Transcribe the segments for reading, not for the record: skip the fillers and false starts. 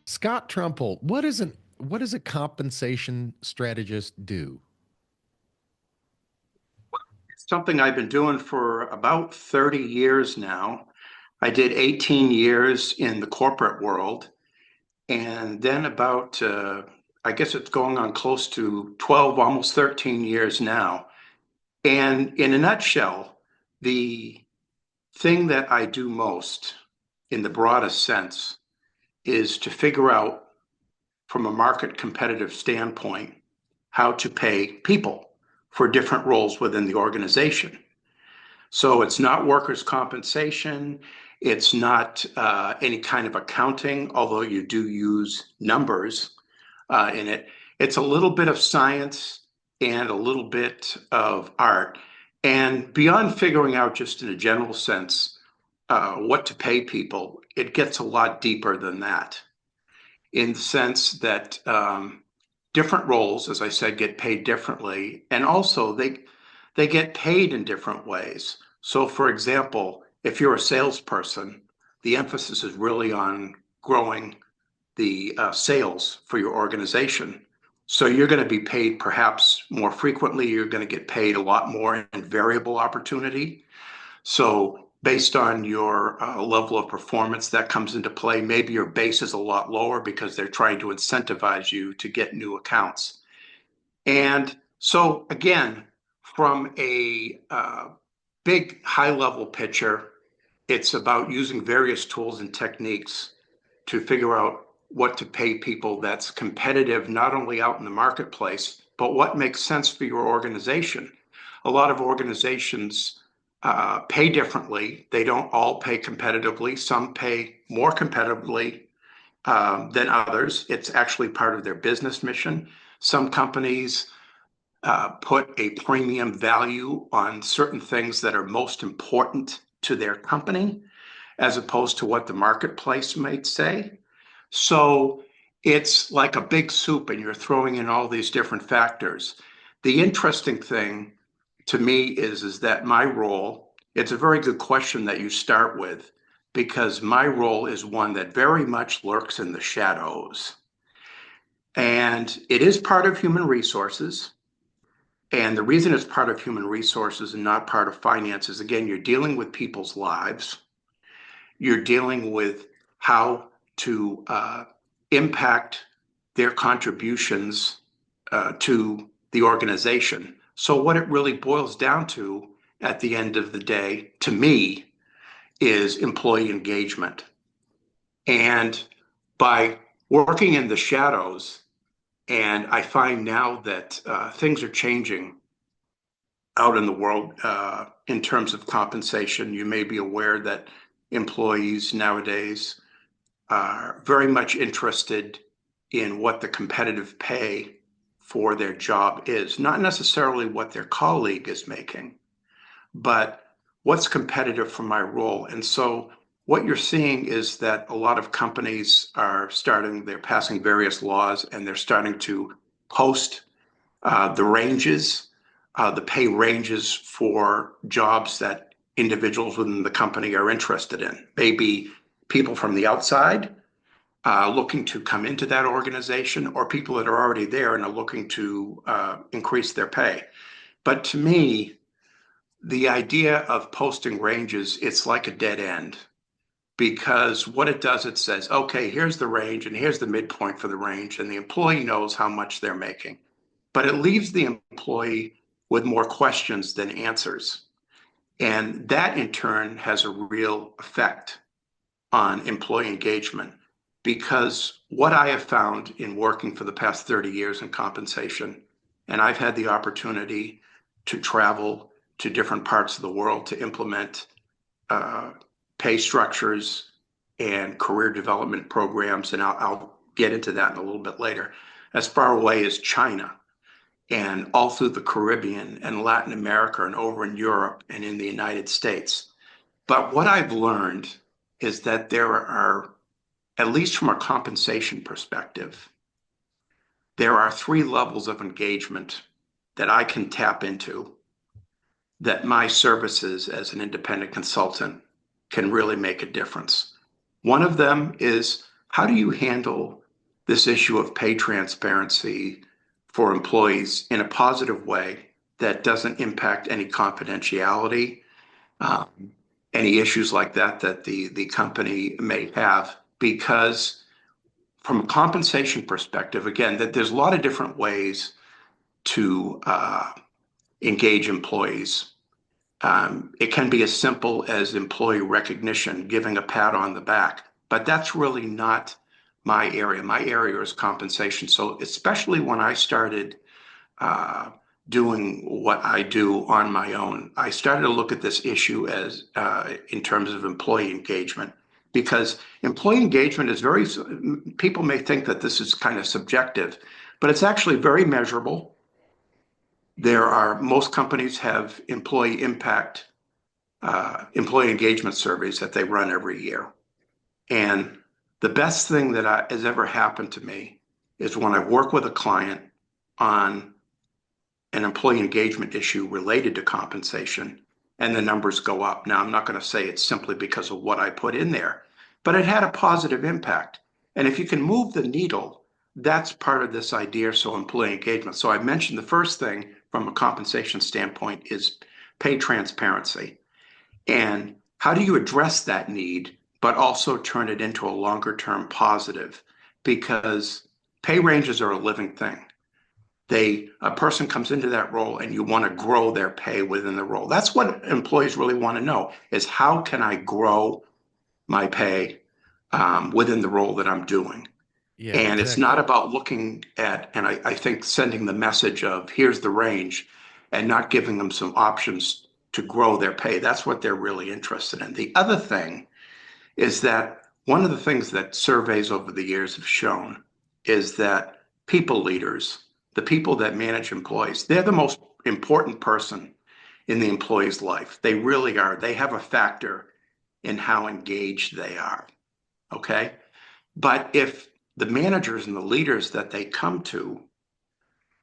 Scott Trumpolt, what does a compensation strategist do? Something I've been doing for about 30 years now. I did 18 years in the corporate world, and then I guess it's going on close to 12, almost 13 years now. And in a nutshell, the thing that I do most in the broadest sense is to figure out from a market competitive standpoint how to pay people for different roles within the organization. So it's not workers' compensation. It's not any kind of accounting, although you do use numbers in it. It's a little bit of science and a little bit of art. And beyond figuring out just in a general sense what to pay people, it gets a lot deeper than that in the sense that different roles, as I said, get paid differently. And also they get paid in different ways. So, for example, if you're a salesperson, the emphasis is really on growing the sales for your organization. So you're going to be paid perhaps more frequently. You're going to get paid a lot more in variable opportunity. So based on your level of performance, that comes into play. Maybe your base is a lot lower because they're trying to incentivize you to get new accounts. And so again, from a big high level picture, it's about using various tools and techniques to figure out what to pay people that's competitive, not only out in the marketplace, but what makes sense for your organization. A lot of organizations pay differently. They don't all pay competitively. Some pay more competitively than others. It's actually part of their business mission. Some companies put a premium value on certain things that are most important to their company, as opposed to what the marketplace might say. So it's like a big soup, and you're throwing in all these different factors. The interesting thing to me is that my role, it's a very good question that you start with, because my role is one that very much lurks in the shadows. And it is part of human resources. And the reason it's part of human resources and not part of finances, again, you're dealing with people's lives. You're dealing with how to impact their contributions to the organization. So, what it really boils down to at the end of the day, to me, is employee engagement. And by working in the shadows, and I find now that things are changing out in the world in terms of compensation. You may be aware that employees nowadays are very much interested in what the competitive pay for their job is, not necessarily what their colleague is making, but what's competitive for my role. And so what you're seeing is that a lot of companies they're passing various laws, and they're starting to post the ranges, the pay ranges for jobs that individuals within the company are interested in. Maybe people from the outside looking to come into that organization, or people that are already there and are looking to increase their pay. But to me, the idea of posting ranges, it's like a dead end, because what it does, it says, okay, here's the range and here's the midpoint for the range, and the employee knows how much they're making. But it leaves the employee with more questions than answers. And that in turn has a real effect on employee engagement, because what I have found in working for the past 30 years in compensation, and I've had the opportunity to travel to different parts of the world to implement uh, pay structures and career development programs, and I'll get into that in a little bit later, as far away as China and all through the Caribbean and Latin America and over in Europe and in the United States. But what I've learned is that there are, at least from a compensation perspective, there are three levels of engagement that I can tap into, that my services as an independent consultant can really make a difference. One of them is how do you handle this issue of pay transparency for employees in a positive way that doesn't impact any confidentiality, um, any issues like that that the company may have? Because from a compensation perspective, again, that there's a lot of different ways to engage employees. It can be as simple as employee recognition, giving a pat on the back, but that's really not my area. My area is compensation. So, especially when I started uh, doing what I do on my own, I started to look at this issue as in terms of employee engagement, because employee engagement is very, people may think that this is kind of subjective, but it's actually very measurable. Most companies have employee engagement surveys that they run every year. And the best thing has ever happened to me is when I work with a client on an employee engagement issue related to compensation and the numbers go up. Now, I'm not going to say it's simply because of what I put in there, but it had a positive impact. And if you can move the needle, that's part of this idea. So, employee engagement. So, I mentioned the first thing from a compensation standpoint is pay transparency. And how do you address that need, but also turn it into a longer term positive? Because pay ranges are a living thing. A person comes into that role and you want to grow their pay within the role. That's what employees really want to know is how can I grow my pay within the role that I'm doing? Yeah, And it's not exactly. about looking at, and I think sending the message of here's the range and not giving them some options to grow their pay. That's what they're really interested in. The other thing is that one of the things that surveys over the years have shown is that people leaders, the people that manage employees, they're the most important person in the employee's life. They really are. They have a factor in how engaged they are. Okay. But if the managers and the leaders that they come to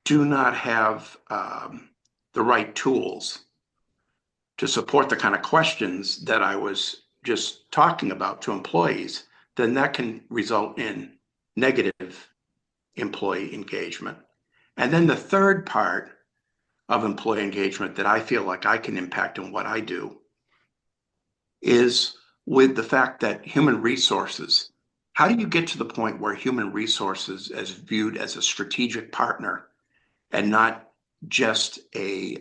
do not have the right tools to support the kind of questions that I was just talking about to employees, then that can result in negative employee engagement. And then the third part of employee engagement that I feel like I can impact in what I do is with the fact that human resources, how do you get to the point where human resources is viewed as a strategic partner and not just a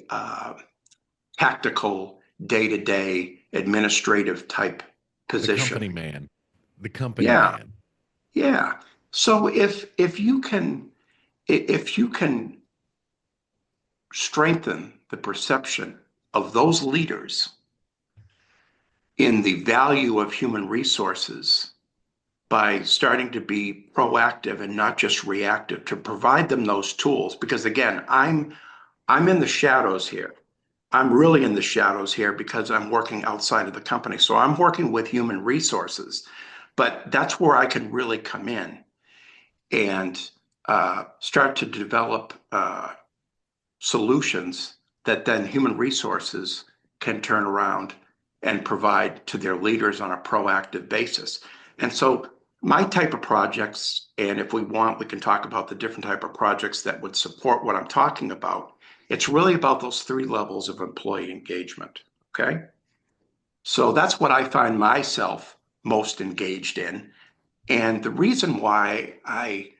tactical day-to-day administrative type The company position? man. The company Yeah, man. yeah. So if you can strengthen the perception of those leaders in the value of human resources by starting to be proactive and not just reactive, to provide them those tools, because again, I'm in the shadows here. I'm really in the shadows here because I'm working outside of the company. So I'm working with human resources, but that's where I can really come in and start to develop solutions that then human resources can turn around and provide to their leaders on a proactive basis. And so my type of projects, and if we want, we can talk about the different type of projects that would support what I'm talking about. It's really about those three levels of employee engagement. Okay. So that's what I find myself most engaged in. And the reason why I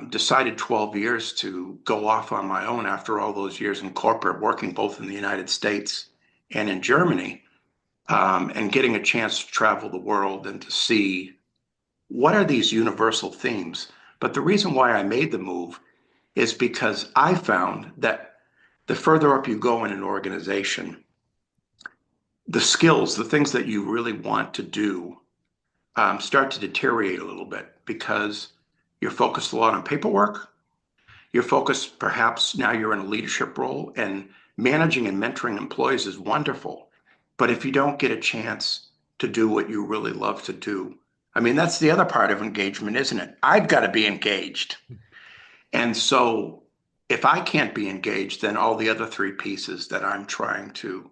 decided 12 years to go off on my own after all those years in corporate, working both in the United States and in Germany, and getting a chance to travel the world and to see what are these universal themes. But the reason why I made the move is because I found that the further up you go in an organization, the skills, the things that you really want to do, start to deteriorate a little bit because you're focused a lot on paperwork. You're focused, perhaps now you're in a leadership role, and managing and mentoring employees is wonderful. But if you don't get a chance to do what you really love to do, I mean, that's the other part of engagement, isn't it? I've got to be engaged. And so if I can't be engaged, then all the other three pieces that I'm trying to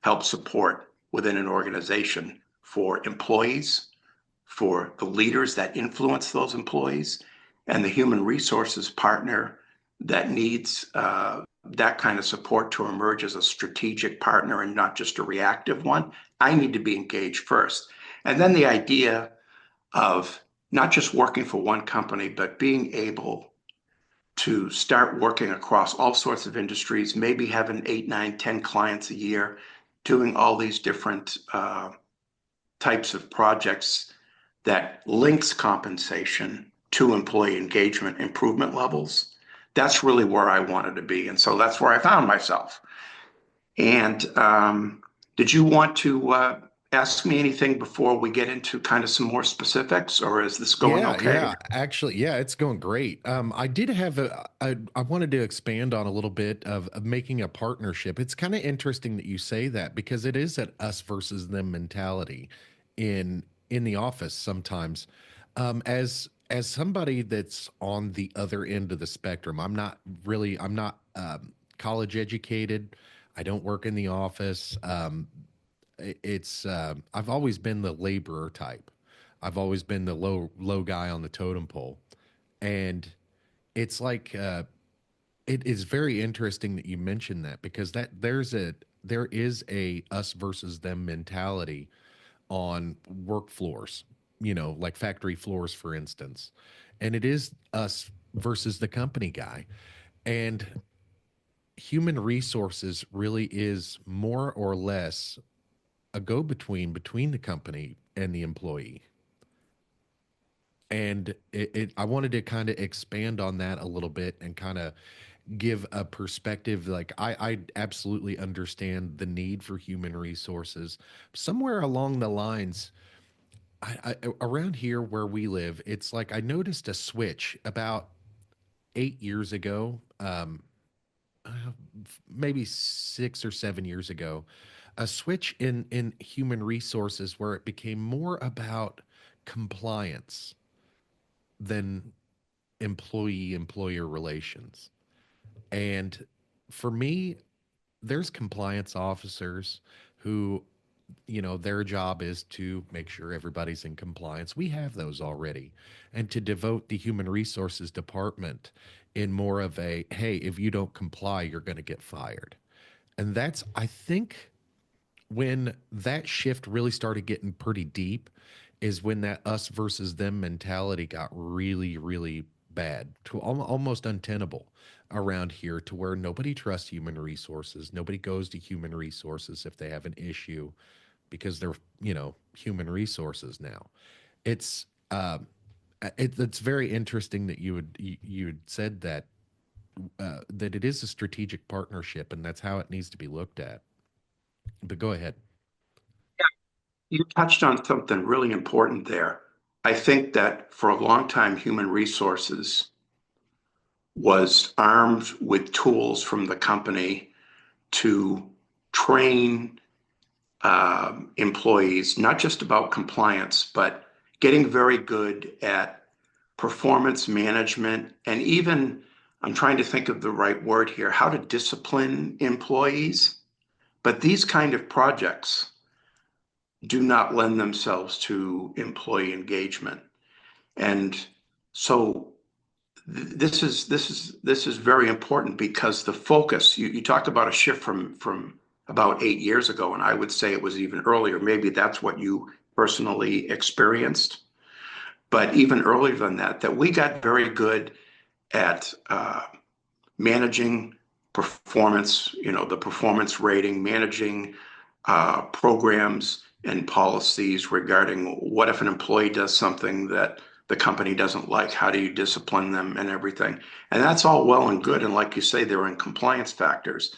help support within an organization for employees, for the leaders that influence those employees and the human resources partner that needs that kind of support to emerge as a strategic partner and not just a reactive one. I need to be engaged first. And then the idea of not just working for one company, but being able to start working across all sorts of industries, maybe having 8, 9, 10 clients a year, doing all these different types of projects that links compensation to employee engagement improvement levels. That's really where I wanted to be. And so that's where I found myself. And did you want to ask me anything before we get into kind of some more specifics, or is this going Yeah, okay? yeah. Actually, yeah, it's going great. I did have I wanted to expand on a little bit of making a partnership. It's kind of interesting that you say that because it is an us versus them mentality in in the office sometimes. As somebody that's on the other end of the spectrum, I'm not college educated. I don't work in the office. It's I've always been the laborer type. I've always been the low guy on the totem pole, and it's like it is very interesting that you mentioned that because there is a us versus them mentality on work floors, like factory floors, for instance, and it is us versus the company guy, and human resources really is more or less a go between the company and the employee. And I wanted to kind of expand on that a little bit and kind of give a perspective. Like I absolutely understand the need for human resources. Somewhere along the lines, around here where we live, it's like I noticed a switch about 8 years ago, uh, maybe 6 or 7 years ago, a switch in human resources where it became more about compliance than employee employer relations. And for me, there's compliance officers who, their job is to make sure everybody's in compliance. We have those already. And to devote the human resources department in more of a, hey, if you don't comply, you're going to get fired. And that's, I think, when that shift really started getting pretty deep is when that us versus them mentality got really, really bad to almost untenable around here to where nobody trusts human resources. Nobody goes to human resources if they have an issue because they're, human resources now. It's, it's very interesting that you had said that, that it is a strategic partnership and that's how it needs to be looked at. But go ahead. You touched on something really important there. I think that for a long time, human resources was armed with tools from the company to train employees, not just about compliance, but getting very good at performance management and even, I'm trying to think of the right word here, how to discipline employees. But these kind of projects do not lend themselves to employee engagement. And so this is very important because the focus you talked about a shift from about 8 years ago, and I would say it was even earlier. Maybe that's what you personally experienced, but even earlier than that, that we got very good at managing performance, the performance rating, managing programs and policies regarding what if an employee does something that the company doesn't like, how do you discipline them and everything. And that's all well and good. And like you say, they're in compliance factors.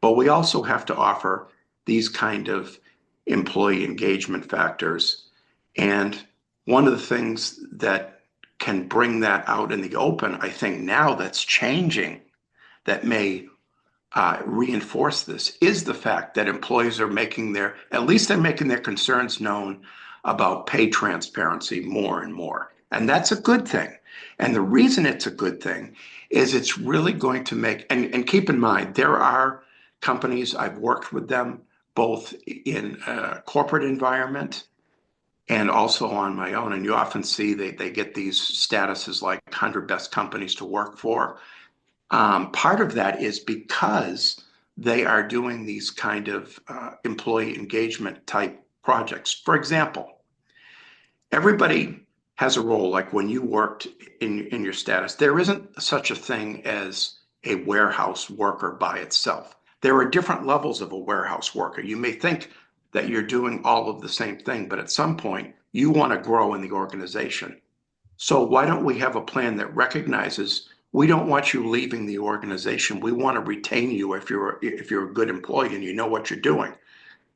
But we also have to offer these kind of employee engagement factors. And one of the things that can bring that out in the open, I think now that's changing, that may reinforce this, is the fact that employees are at least they're making their concerns known about pay transparency more and more. And that's a good thing. And the reason it's a good thing is it's really going to and keep in mind, there are companies, I've worked with them both in a corporate environment and also on my own. And you often see they get these statuses like 100 best companies to work for. Part of that is because they are doing these kind of employee engagement type projects. For example, everybody has a role. Like when you worked in your status, there isn't such a thing as a warehouse worker by itself. There are different levels of a warehouse worker. You may think that you're doing all of the same thing, but at some point you want to grow in the organization. So why don't we have a plan that recognizes we don't want you leaving the organization. We want to retain you if you're a good employee and you know what you're doing.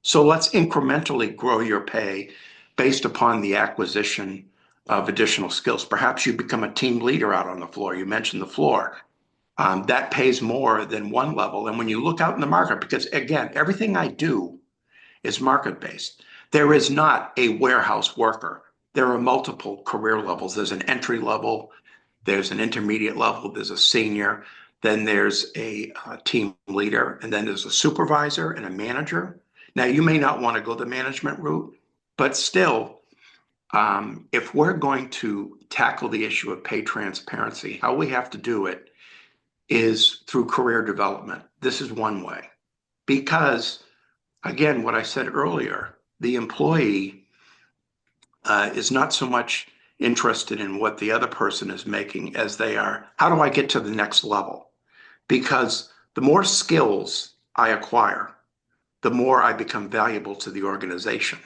So let's incrementally grow your pay based upon the acquisition of additional skills. Perhaps you become a team leader out on the floor. You mentioned the floor. That pays more than one level. And when you look out in the market, because again, everything I do is market based. There is not a warehouse worker. There are multiple career levels. There's an entry level, there's an intermediate level, there's a senior, then there's a team leader, and then there's a supervisor and a manager. Now, you may not want to go the management route, but still, if we're going to tackle the issue of pay transparency, how we have to do it is through career development. This is one way. Because, again, what I said earlier, the employee is not so much interested in what the other person is making as they are, how do I get to the next level? Because the more skills I acquire, the more I become valuable to the organization.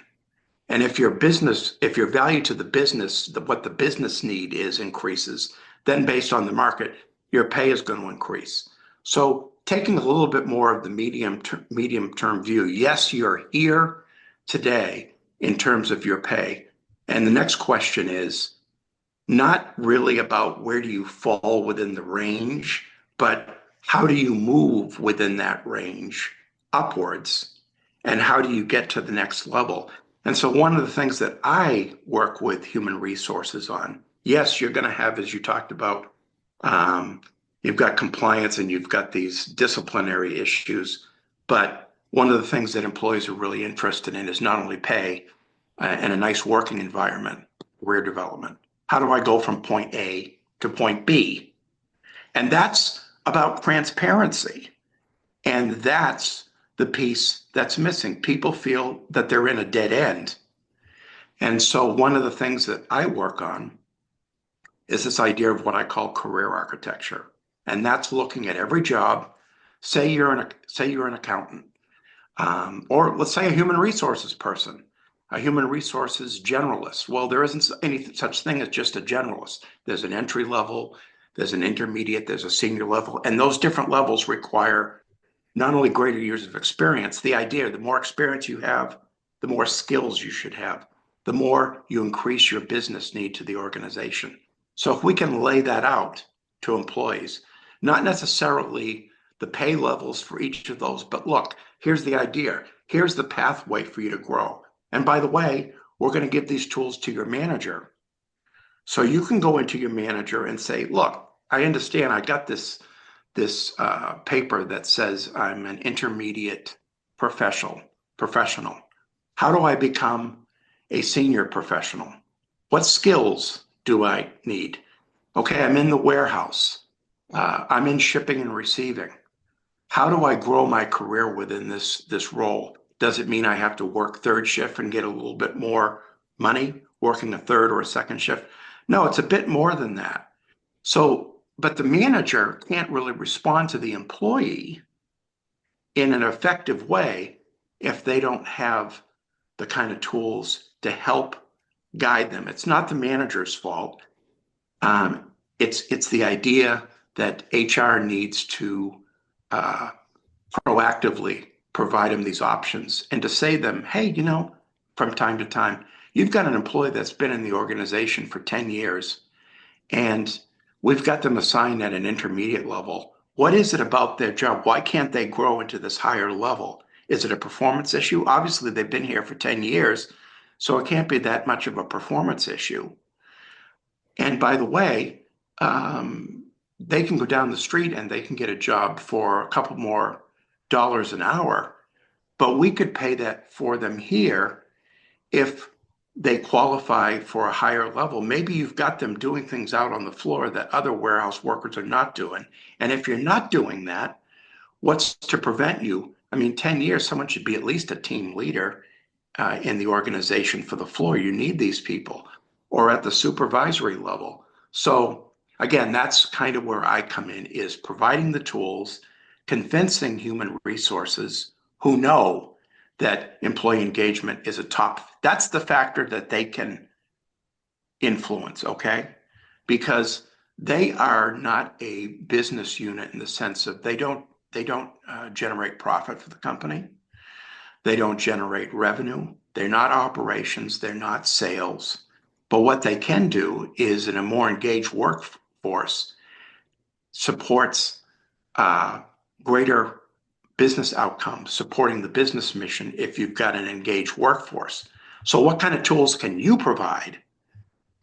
And if your value to the business, what the business need is increases, then based on the market, your pay is going to increase. So taking a little bit more of the medium term view, yes, you're here today in terms of your pay. And the next question is not really about where do you fall within the range, but how do you move within that range upwards? And how do you get to the next level? And so, one of the things that I work with human resources on, yes, you're going to have, as you talked about, um, you've got compliance and you've got these disciplinary issues. But one of the things that employees are really interested in is not only pay and a nice working environment, career development. How do I go from point A to point B? And that's about transparency. And that's the piece that's missing. People feel that they're in a dead end. And so one of the things that I work on is this idea of what I call career architecture. And that's looking at every job. Say you're an accountant, or let's say a human resources person, a human resources generalist. Well, there isn't any such thing as just a generalist. There's an entry level, there's an intermediate, there's a senior level, and those different levels require not only greater years of experience, the idea, the more experience you have, the more skills you should have, the more you increase your business need to the organization. So if we can lay that out to employees, not necessarily the pay levels for each of those, but look, here's the idea. Here's the pathway for you to grow. And by the way, we're going to give these tools to your manager. So you can go into your manager and say, look, I understand I got this paper that says I'm an intermediate professional. How do I become a senior professional? What skills do I need? Okay, I'm in the warehouse. I'm in shipping and receiving. How do I grow my career within this role? Does it mean I have to work third shift and get a little bit more money working a third or a second shift? No, it's a bit more than that. So, but the manager can't really respond to the employee in an effective way if they don't have the kind of tools to help guide them. It's not the manager's fault. It's the idea that HR needs to uh, proactively provide them these options and to say to them, hey, from time to time, you've got an employee that's been in the organization for 10 years and we've got them assigned at an intermediate level. What is it about their job? Why can't they grow into this higher level? Is it a performance issue? Obviously, they've been here for 10 years, so it can't be that much of a performance issue. And by the way, they can go down the street and they can get a job for a couple more dollars an hour, but we could pay that for them here if they qualify for a higher level. Maybe you've got them doing things out on the floor that other warehouse workers are not doing. And if you're not doing that, what's to prevent you? I mean, 10 years, someone should be at least a team leader in the organization for the floor. You need these people or at the supervisory level. So again, that's kind of where I come in is providing the tools, convincing human resources who know that employee engagement is a top, that's the factor that they can influence, okay? Because they are not a business unit in the sense of they don't generate profit for the company. They don't generate revenue. They're not operations. They're not sales. But what they can do is in a more engaged workforce supports uh, greater business outcomes, supporting the business mission if you've got an engaged workforce. So, what kind of tools can you provide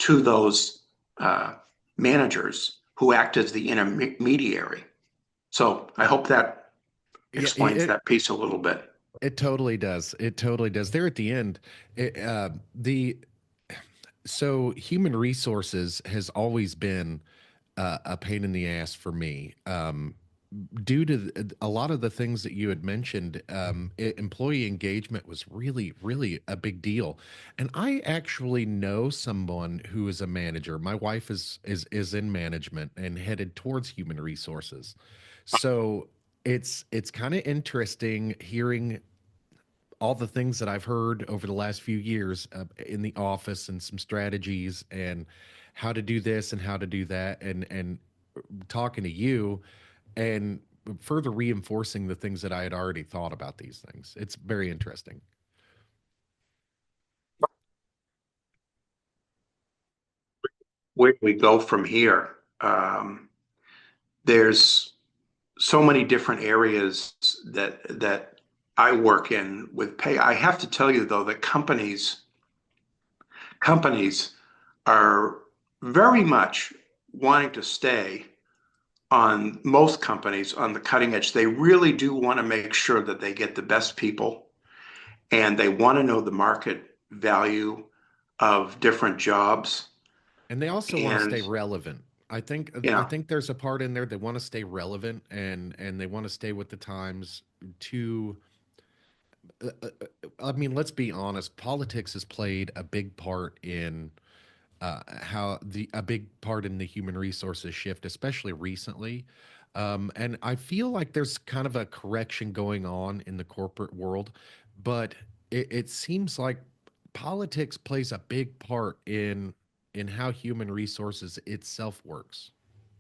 to those uh, managers who act as the intermediary? So, I hope that Yeah, explains that piece a little bit. it totally does. It totally does. There at the end, the so human resources has always been a pain in the ass for me. Due to a lot of the things that you had mentioned, employee engagement was really, really a big deal. And I actually know someone who is a manager. My wife is in management and headed towards human resources. So it's kind of interesting hearing all the things that I've heard over the last few years in the office and some strategies and how to do this and how to do that and talking to you and further reinforcing the things that I had already thought about these things. It's very interesting. Where do we go from here? There's so many different areas that I work in with pay. I have to tell you though that companies are very much wanting to stay on most companies on the cutting edge. They really do want to make sure that they get the best people and they want to know the market value of different jobs. And they also want to And stay relevant. I yeah, think there's a part in there they want to stay relevant and they want to stay with the times to I mean, let's be honest, politics has played a big part in how the a big part in the human resources shift, especially recently. And I feel like there's kind of a correction going on in the corporate world, but it seems like politics plays a big part in how human resources itself works.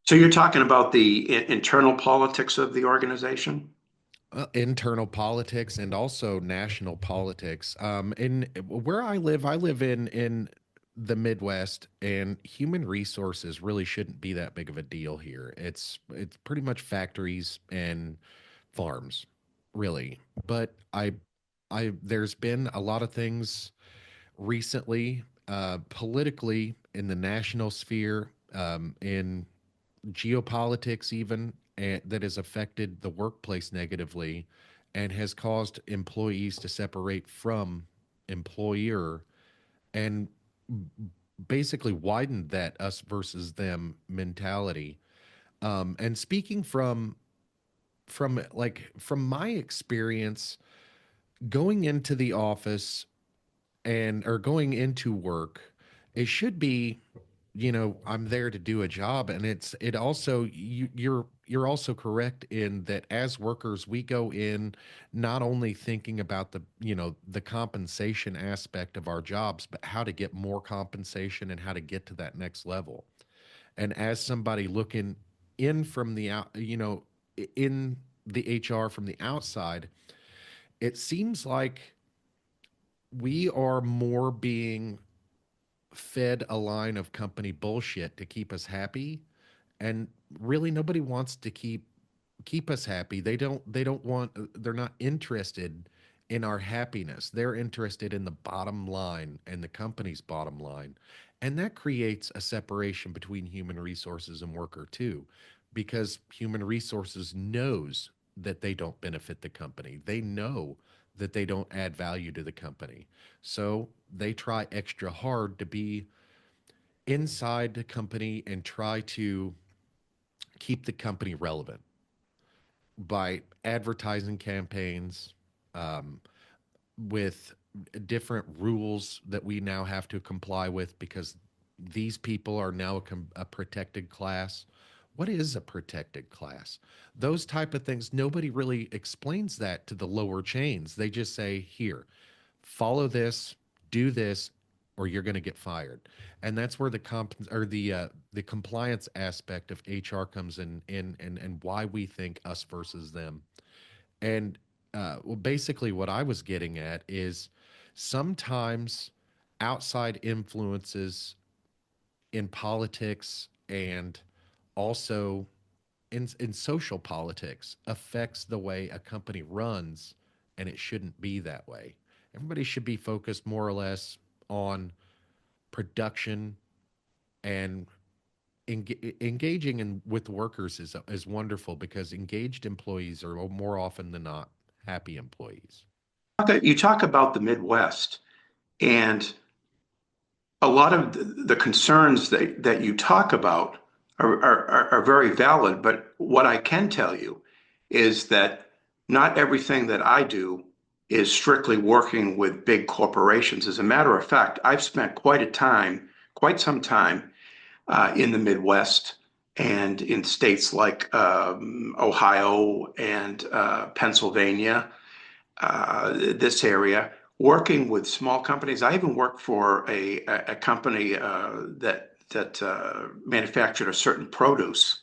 so you're talking about the internal politics of the organization? Internal politics and also national politics. In where I live in the Midwest, and human resources really shouldn't be that big of a deal here. It's pretty much factories and farms, really. But I there's been a lot of things recently, politically in the national sphere, in geopolitics even that has affected the workplace negatively and has caused employees to separate from employer and basically widened that us versus them mentality. And speaking from my experience going into the office and or going into work, it should be, I'm there to do a job, and it also you're also correct in that as workers we go in not only thinking about the compensation aspect of our jobs, but how to get more compensation and how to get to that next level. And as somebody looking in from the out, in the HR from the outside, it seems like we are more being fed a line of company bullshit to keep us happy, and really nobody wants to keep us happy. They don't want, they're not interested in our happiness. They're interested in the bottom line and the company's bottom line. And that creates a separation between human resources and worker too, because human resources knows that they don't benefit the company. They know that they don't add value to the company. So they try extra hard to be inside the company and try to keep the company relevant by advertising campaigns, um, with different rules that we now have to comply with because these people are now a protected class. What is a protected class? Those type of things, nobody really explains that to the lower chains. They just say, here, follow this, do this, or you're going to get fired. And that's where the compliance aspect of HR comes in, and why we think us versus them. And well, basically, what I was getting at is sometimes outside influences in politics and also in social politics affects the way a company runs, and it shouldn't be that way. Everybody should be focused more or less on production, and engaging with workers is wonderful because engaged employees are more often than not happy employees. You talk about the Midwest, and a lot of the concerns that you talk about are very valid. But what I can tell you is that not everything that I do is strictly working with big corporations. As a matter of fact, I've spent quite some time in the Midwest and in states like Ohio and Pennsylvania, this area, working with small companies. I even worked for a company that manufactured a certain produce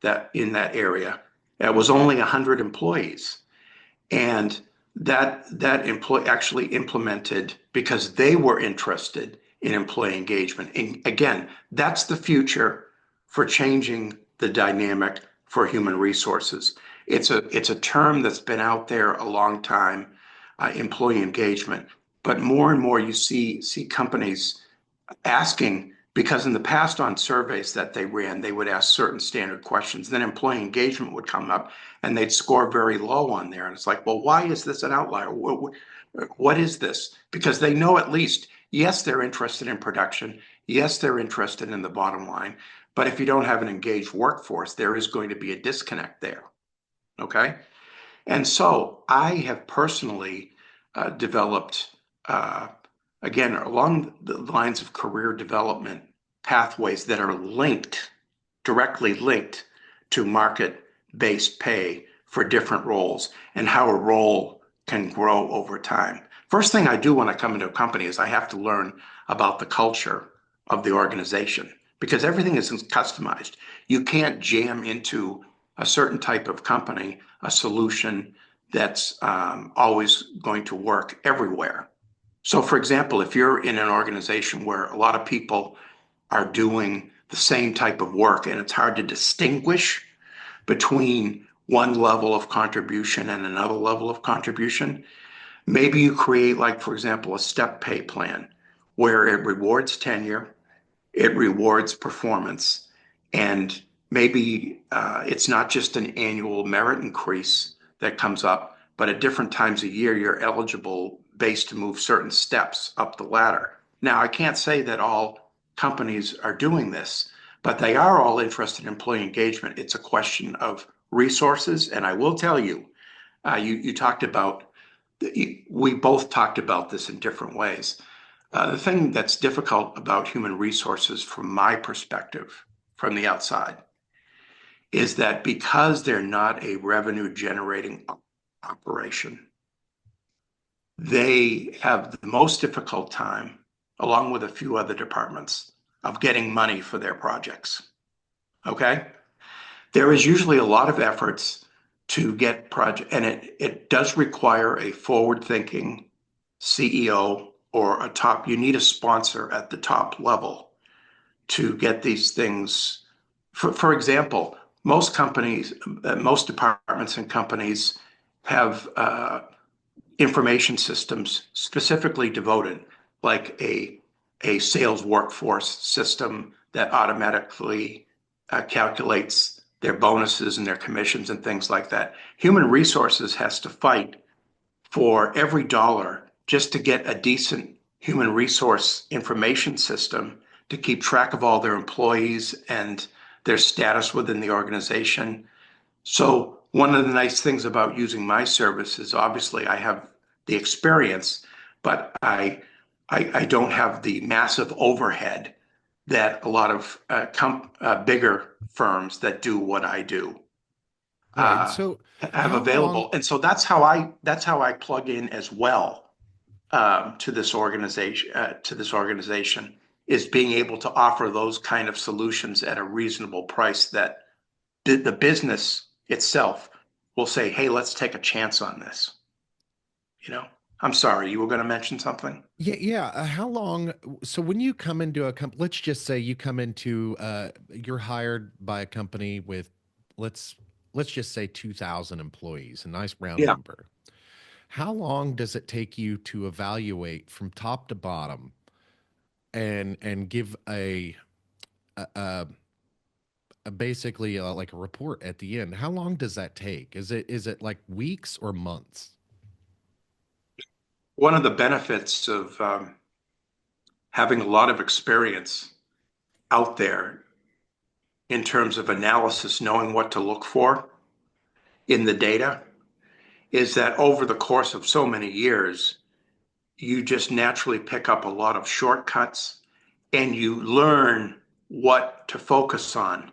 that in that area. It was only 100 employees, and that employee actually implemented because they were interested in employee engagement. And again, that's the future for changing the dynamic for human resources. It's a term that's been out there a long time, employee engagement. But more and more you see companies asking, because in the past on surveys that they ran, they would ask certain standard questions. Then employee engagement would come up and they'd score very low on there. And it's like, well, why is this an outlier? What is this? Because they know at least, yes, they're interested in production. Yes, they're interested in the bottom line. But if you don't have an engaged workforce, there is going to be a disconnect there. Okay. And so I have personally developed, uh, again, along the lines of career development pathways that are linked, directly linked to market-based pay for different roles and how a role can grow over time. First thing I do when I come into a company is I have to learn about the culture of the organization because everything is customized. You can't jam into a certain type of company a solution that's always going to work everywhere. So, for example, if you're in an organization where a lot of people are doing the same type of work and it's hard to distinguish between one level of contribution and another level of contribution, maybe you create, like, for example, a step pay plan where it rewards tenure, it rewards performance, and maybe it's not just an annual merit increase that comes up, but at different times a year, you're eligible based to move certain steps up the ladder. Now, I can't say that all companies are doing this, but they are all interested in employee engagement. It's a question of resources. And I will tell you, you talked about, we both talked about this in different ways. The thing that's difficult about human resources, from my perspective, from the outside, is that because they're not a revenue generating operation, they have the most difficult time, along with a few other departments, of getting money for their projects. Okay? There is usually a lot of efforts to get project, and it does require a forward-thinking CEO or a top, you need a sponsor at the top level to get these things. For example, most companies, most departments and companies have information systems specifically devoted, like a sales workforce system that automatically calculates their bonuses and their commissions and things like that. Human resources has to fight for every dollar just to get a decent human resource information system to keep track of all their employees and their status within the organization. So one of the nice things about using my service is obviously I have the experience, but I don't have the massive overhead that a lot of bigger firms that do what I do Right. And uh, so have how long available. And so that's how I plug in as well to this organization is being able to offer those kind of solutions at a reasonable price that the business itself will say, "Hey, let's take a chance on this." You know, I'm sorry, you were going to mention something. yeah, how long so when you come into a company, let's just say you come into you're hired by a company with let's let's just say 2000 employees, a nice round Yeah. number. How long does it take you to evaluate from top to bottom and give a, basically like a report at the end? How long does that take? Is it like weeks or months? One of the benefits of having a lot of experience out there in terms of analysis, knowing what to look for in the data, is that over the course of so many years, you just naturally pick up a lot of shortcuts and you learn what to focus on,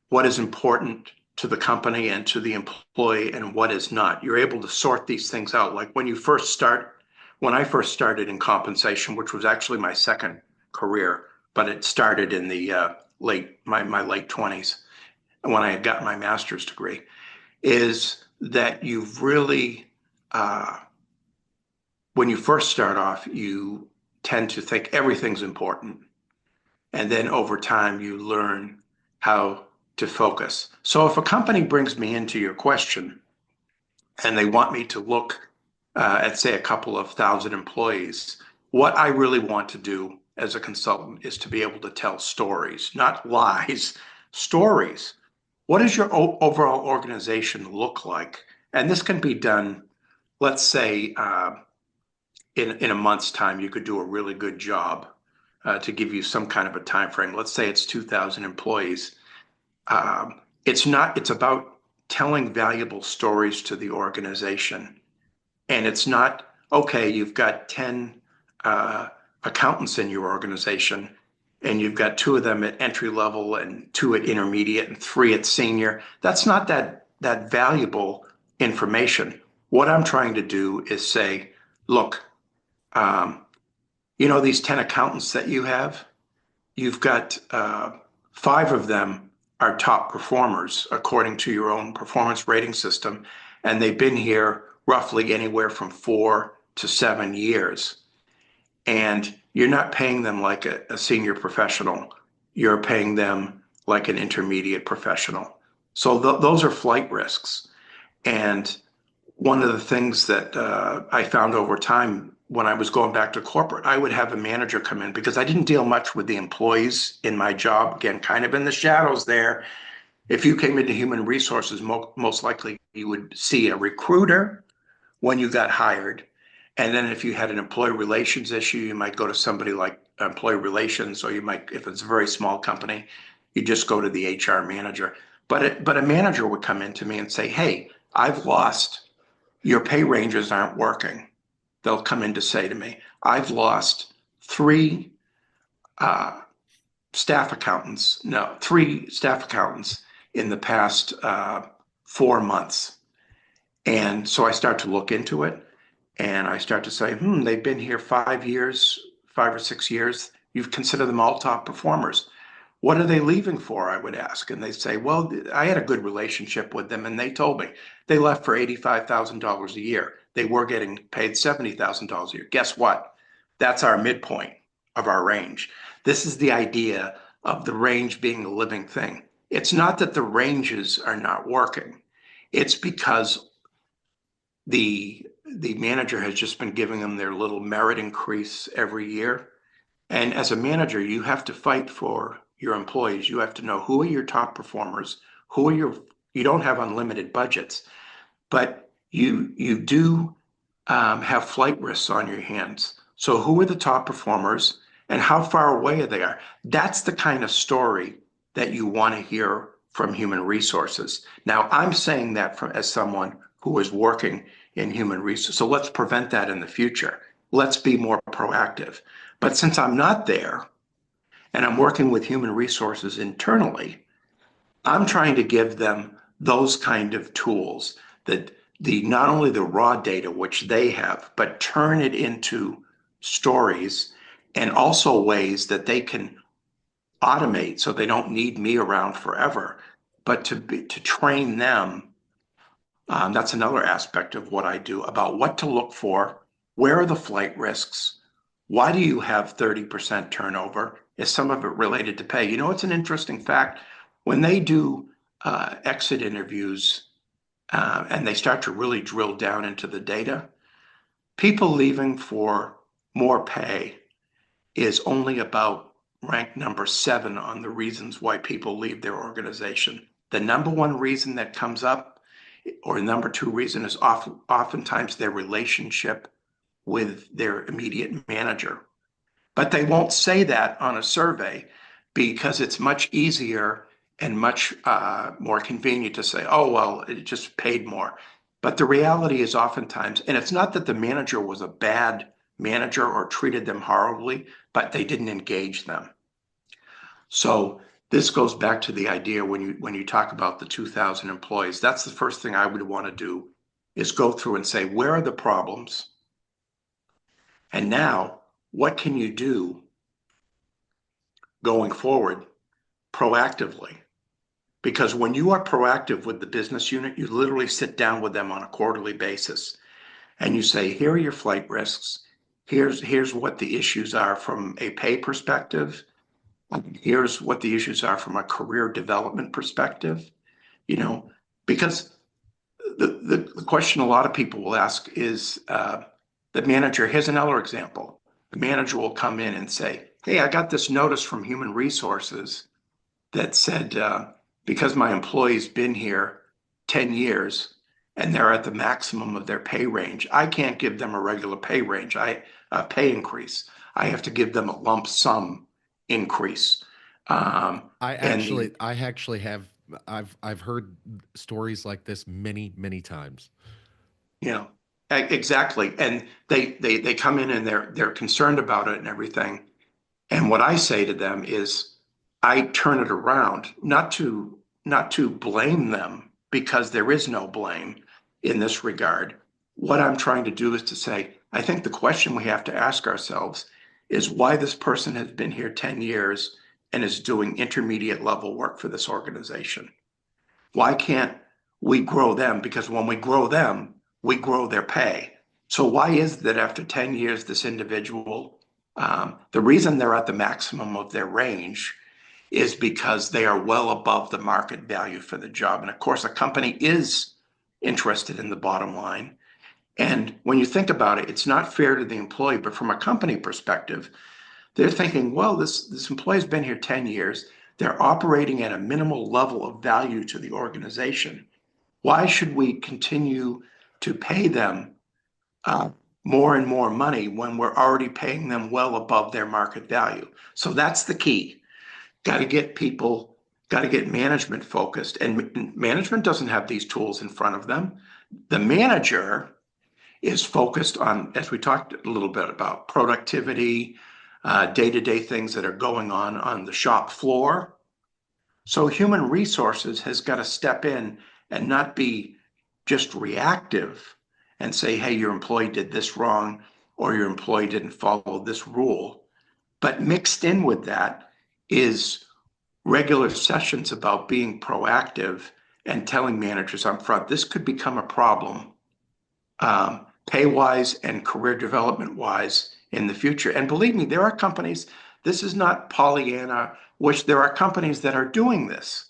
what is important to the company and to the employee and what is not. You're able to sort these things out. Like when I first started in compensation, which was actually my second career, but it started in the my late 20s when I had gotten my master's degree, is that you've really uh, when you first start off, you tend to think everything's important. And then over time, you learn how to focus. So if a company brings me into your question and they want me to look at, say, a couple of thousand employees, what I really want to do as a consultant is to be able to tell stories, not lies, stories. What does your overall organization look like? And this can be done, let's say, in a month's time, you could do a really good job to give you some kind of a time frame. Let's say it's 2,000 employees. It's not. It's about telling valuable stories to the organization, and it's not okay. You've got 10 uh, accountants in your organization, and you've got two of them at entry level, and two at intermediate, and three at senior. That's not that valuable information. What I'm trying to do is say, look, um, these 10 accountants that you've got five of them are top performers according to your own performance rating system. And they've been here roughly anywhere from 4 to 7 years. And you're not paying them like a senior professional, you're paying them like an intermediate professional. So those are flight risks. And one of the things that I found over time when I was going back to corporate, I would have a manager come in because I didn't deal much with the employees in my job. Again, kind of in the shadows there. If you came into human resources, most likely you would see a recruiter when you got hired. And then if you had an employee relations issue, you might go to somebody like employee relations, or you might, if it's a very small company, you just go to the HR manager. But a manager would come in to me and say, "Hey, I've lost your pay ranges aren't working." They'll come in to say to me, "I've lost three uh, staff accountants, no, three staff accountants in the past 4 months." And so I start to look into it and I start to say, they've been here 5 years, 5 or 6 years. You've considered them all top performers. What are they leaving for? I would ask. And they say, well, I had a good relationship with them. And they told me they left for $85,000 a year. They were getting paid $70,000 a year. Guess what? That's our midpoint of our range. This is the idea of the range being a living thing. It's not that the ranges are not working. It's because the manager has just been giving them their little merit increase every year. And as a manager, you have to fight for your employees. You have to know who are your top performers, who are you don't have unlimited budgets, but you do have flight risks on your hands. So who are the top performers and how far away they are? That's the kind of story that you want to hear from human resources. Now, I'm saying that as someone who is working in human resources. So let's prevent that in the future. Let's be more proactive. But since I'm not there and I'm working with human resources internally, I'm trying to give them those kind of tools that the not only the raw data which they have, but turn it into stories and also ways that they can automate so they don't need me around forever, but to train them. That's another aspect of what I do about what to look for. Where are the flight risks? Why do you have 30% turnover? Is some of it related to pay? You know, it's an interesting fact. When they do exit interviews and they start to really drill down into the data, people leaving for more pay is only about ranked number 7 on the reasons why people leave their organization. The number one reason that comes up, or number two reason, is oftentimes their relationship with their immediate manager. But they won't say that on a survey because it's much easier and much more convenient to say, oh, well, it just paid more. But the reality is oftentimes, and it's not that the manager was a bad manager or treated them horribly, but they didn't engage them. So this goes back to the idea when you talk about the 2,000 employees, that's the first thing I would want to do is go through and say, where are the problems? And now, what can you do going forward proactively? Because when you are proactive with the business unit, you literally sit down with them on a quarterly basis and you say, here are your flight risks. Here's what the issues are from a pay perspective. Here's what the issues are from a career development perspective. You know, because the question a lot of people will ask is the manager, here's another example. The manager will come in and say, hey, I got this notice from human resources that said, because my employee's been here 10 years and they're at the maximum of their pay range, I can't give them a regular pay range, pay increase. I have to give them a lump sum increase. And the I actually have I've heard stories like this many, many times. you know exactly, and they come in and they're concerned about it and everything. And what I say to them is, I turn it around, not to blame them because there is no blame in this regard. What I'm trying to do is to say, I think the question we have to ask ourselves is why this person has been here 10 years and is doing intermediate level work for this organization. Why can't we grow them? Because when we grow them, we grow their pay. So why is that after 10 years, this individual, the reason they're at the maximum of their range is because they are well above the market value for the job. And of course, a company is interested in the bottom line. And when you think about it, it's not fair to the employee, but from a company perspective, they're thinking, well, this employee's been here 10 years. They're operating at a minimal level of value to the organization. Why should we continue to pay them uh, more and more money when we're already paying them well above their market value? So that's the key. Got to get people, got to get management focused. And management doesn't have these tools in front of them. The manager is focused on, as we talked a little bit about, productivity, day-to-day things that are going on the shop floor. So human resources has got to step in and not be just reactive and say, hey, your employee did this wrong or your employee didn't follow this rule. But mixed in with that is regular sessions about being proactive and telling managers up front, this could become a problem, pay wise and career development wise in the future. And believe me, there are companies, this is not Pollyanna, which there are companies that are doing this.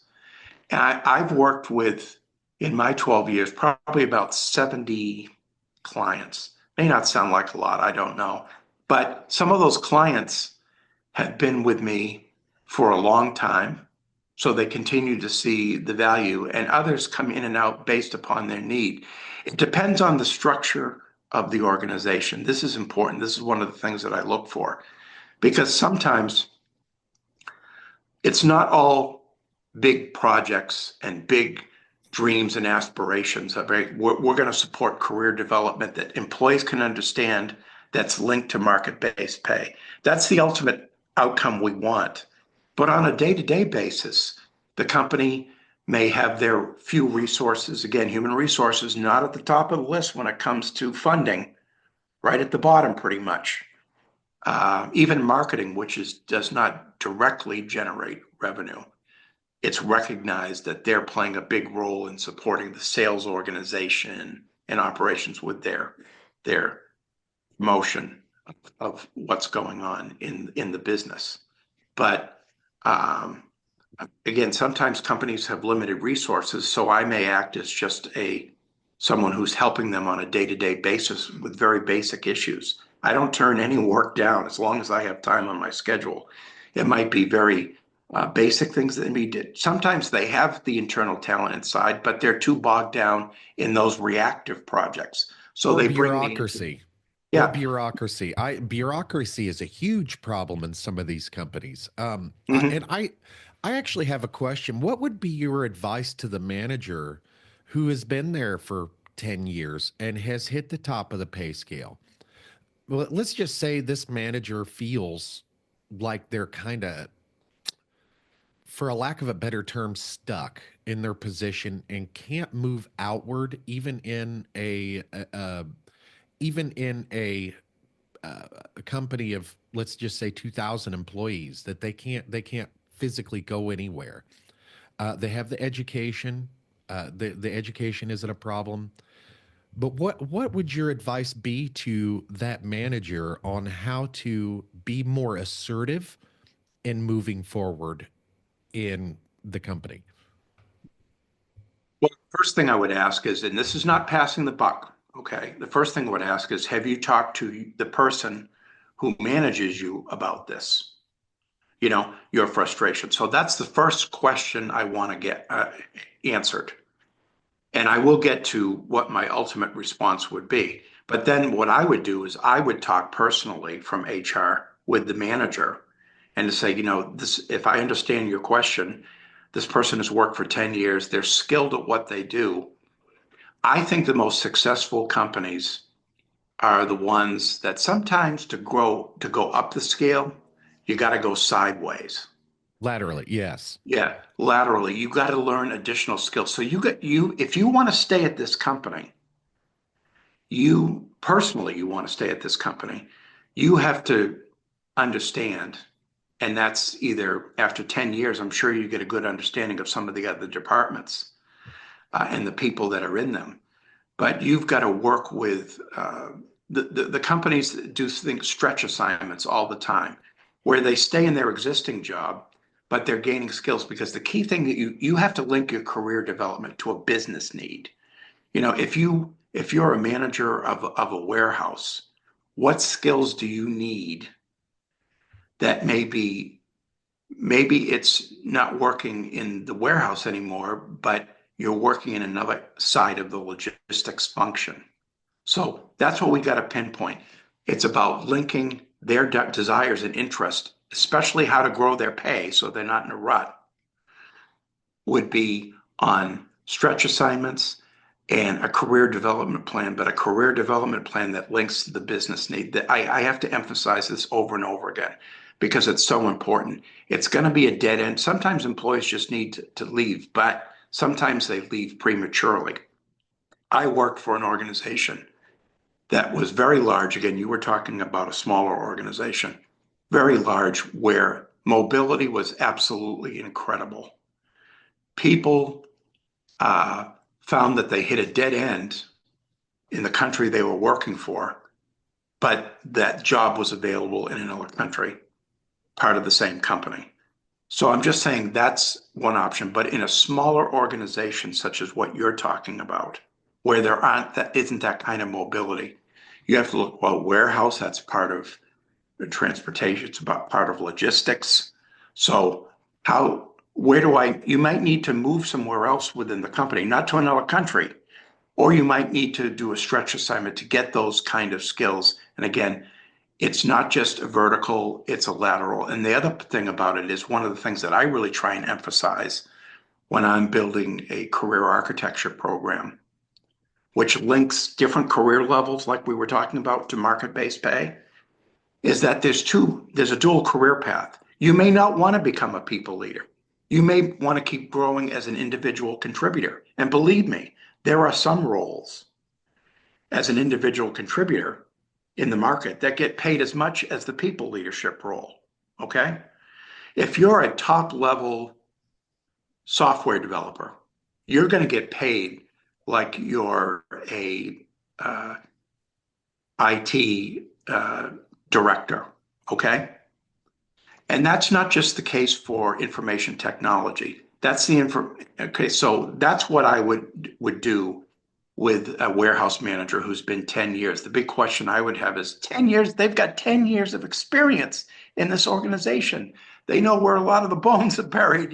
And I've worked with, in my 12 years, probably about 70 clients. May not sound like a lot, I don't know. But some of those clients have been with me for a long time. So they continue to see the value, and others come in and out based upon their need. It depends on the structure of the organization. This is important. This is one of the things that I look for because sometimes it's not all big projects and big dreams and aspirations. We're going to support career development that employees can understand that's linked to market-based pay. That's the ultimate outcome we want. But on a day-to-day basis, the company may have their few resources, again, human resources, not at the top of the list when it comes to funding, right at the bottom, pretty much. Even marketing, which does not directly generate revenue, it's recognized that they're playing a big role in supporting the sales organization and operations with their motion of what's going on in the business. But um, again, sometimes companies have limited resources, so I may act as just a someone who's helping them on a day-to-day basis with very basic issues. I don't turn any work down as long as I have time on my schedule. It might be very basic things that need to. Sometimes they have the internal talent inside, but they're too bogged down in those reactive projects. So Or they bring me into, bureaucracy. Or yeah. bureaucracy. I Bureaucracy is a huge problem in some of these companies. Mhm. And I actually have a question. What would be your advice to the manager who has been there for 10 years and has hit the top of the pay scale? Well, let's just say this manager feels like they're kind of, for a lack of a better term, stuck in their position and can't move outward, even in a company of, let's just say, 2,000 employees, that they can't physically go anywhere. They have the education. The education isn't a problem. But what would your advice be to that manager on how to be more assertive in moving forward in the company? Well, the first thing I would ask is, and this is not passing the buck, okay? The first thing I would ask is, have you talked to the person who manages you about this? Your frustration. So that's the first question I want to get answered. And I will get to what my ultimate response would be. But then what I would do is I would talk personally from HR with the manager and to say, this, if I understand your question, this person has worked for 10 years, they're skilled at what they do. I think the most successful companies are the ones that sometimes to go up the scale, you got to go sideways. Laterally, yes. Yeah, laterally, you got to learn additional skills. So if you want to stay at this company, you personally, you want to stay at this company, you have to understand, and that's either after 10 years, I'm sure you get a good understanding of some of the other departments and the people that are in them. But you've got to work with the companies that do things, stretch assignments all the time, where they stay in their existing job, but they're gaining skills because the key thing that you have to link your career development to a business need. If you're a manager of a warehouse, what skills do you need that maybe it's not working in the warehouse anymore, but you're working in another side of the logistics function. So that's what we got to pinpoint. It's about linking their desires and interests, especially how to grow their pay so they're not in a rut, would be on stretch assignments and a career development plan, but a career development plan that links to the business need. That I have to emphasize this over and over again because it's so important. It's going to be a dead end. Sometimes employees just need to leave, but sometimes they leave prematurely. I worked for an organization that was very large. Again, you were talking about a smaller organization, very large, where mobility was absolutely incredible. People found that they hit a dead end in the country they were working for, but that job was available in another country, part of the same company. So I'm just saying that's one option. But in a smaller organization, such as what you're talking about, where that isn't that kind of mobility, you have to look, well, warehouse, that's part of transportation, it's about part of logistics. So you might need to move somewhere else within the company, not to another country, or you might need to do a stretch assignment to get those kind of skills. And again, it's not just a vertical, it's a lateral. And the other thing about it is one of the things that I really try and emphasize when I'm building a career architecture program, which links different career levels, like we were talking about, to market-based pay, is that there's a dual career path. You may not want to become a people leader. You may want to keep growing as an individual contributor. And believe me, there are some roles as an individual contributor in the market that get paid as much as the people leadership role. Okay. If you're a top level software developer, you're going to get paid like you're a IT director. Okay. And that's not just the case for information technology. That's the info. Okay, so that's what I would do with a warehouse manager who's been 10 years. The big question I would have is 10 years, they've got 10 years of experience in this organization. They know where a lot of the bones are buried.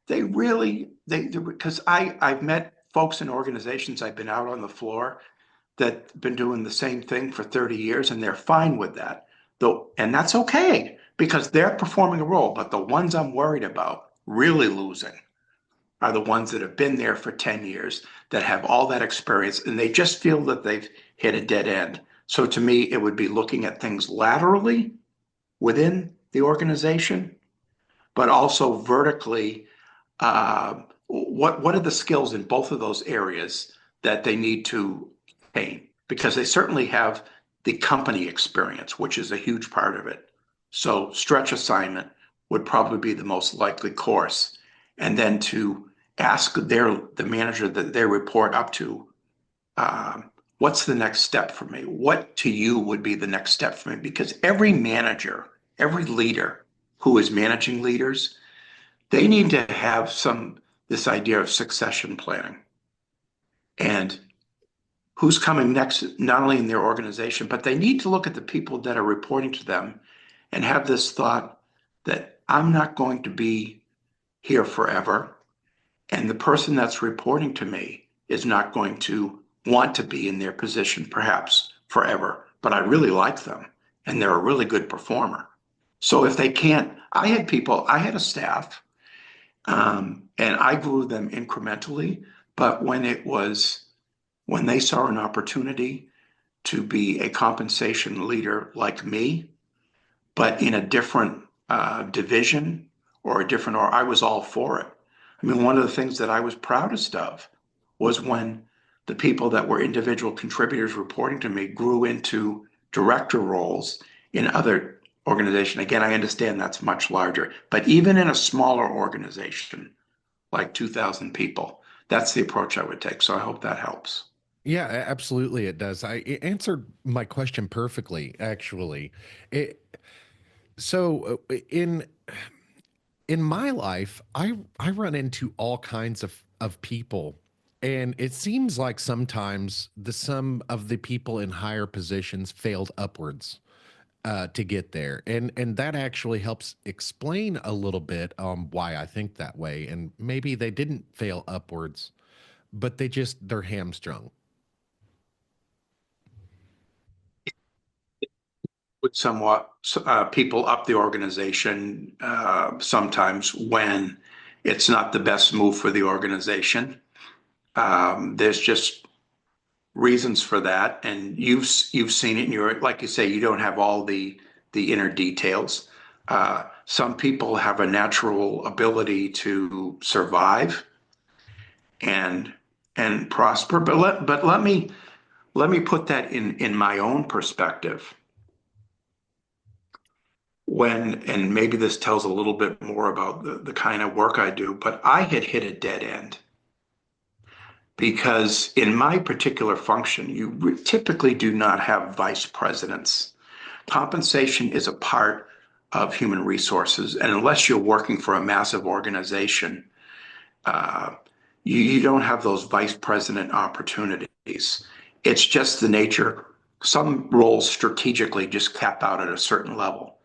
They really because I've met folks in organizations, I've been out on the floor that been doing the same thing for 30 years and they're fine with that. Though, and that's okay because they're performing a role. But the ones I'm worried about really losing are the ones that have been there for 10 years that have all that experience and they just feel that they've hit a dead end. So to me, it would be looking at things laterally within the organization, but also vertically. What are the skills in both of those areas that they need to attain? Because they certainly have the company experience, which is a huge part of it. So stretch assignment would probably be the most likely course. And then to ask the manager that they report up to, what's the next step for me? What to you would be the next step for me? Because every manager, every leader who is managing leaders, they need to have this idea of succession planning and who's coming next, not only in their organization, but they need to look at the people that are reporting to them and have this thought that I'm not going to be here forever. And the person that's reporting to me is not going to want to be in their position, perhaps forever, but I really like them and they're a really good performer. So if they can't, I had a staff, and I grew them incrementally, but when they saw an opportunity to be a compensation leader like me, but in a different division or I was all for it. I mean, one of the things that I was proudest of was when the people that were individual contributors reporting to me grew into director roles in other organization. Again, I understand that's much larger, but even in a smaller organization, like 2,000 people, that's the approach I would take. So I hope that helps. Yeah, absolutely it does. It answered my question perfectly, actually. It, so in my life, I run into all kinds of people, and it seems like sometimes the some of the people in higher positions failed upwards to get there, and that actually helps explain a little bit why I think that way. And maybe they didn't fail upwards, but they're hamstrung. Would somewhat people up the organization sometimes when it's not the best move for the organization. There's just reasons for that, and you've seen it. And you're like you say, you don't have all the inner details. Some people have a natural ability to survive and prosper, but let me put that in my own perspective. And maybe this tells a little bit more about the kind of work I do, but I had hit a dead end because in my particular function, you typically do not have vice presidents. Compensation is a part of human resources, and unless you're working for a massive organization, uh, you don't have those vice president opportunities. It's just the nature. Some roles strategically just cap out at a certain level.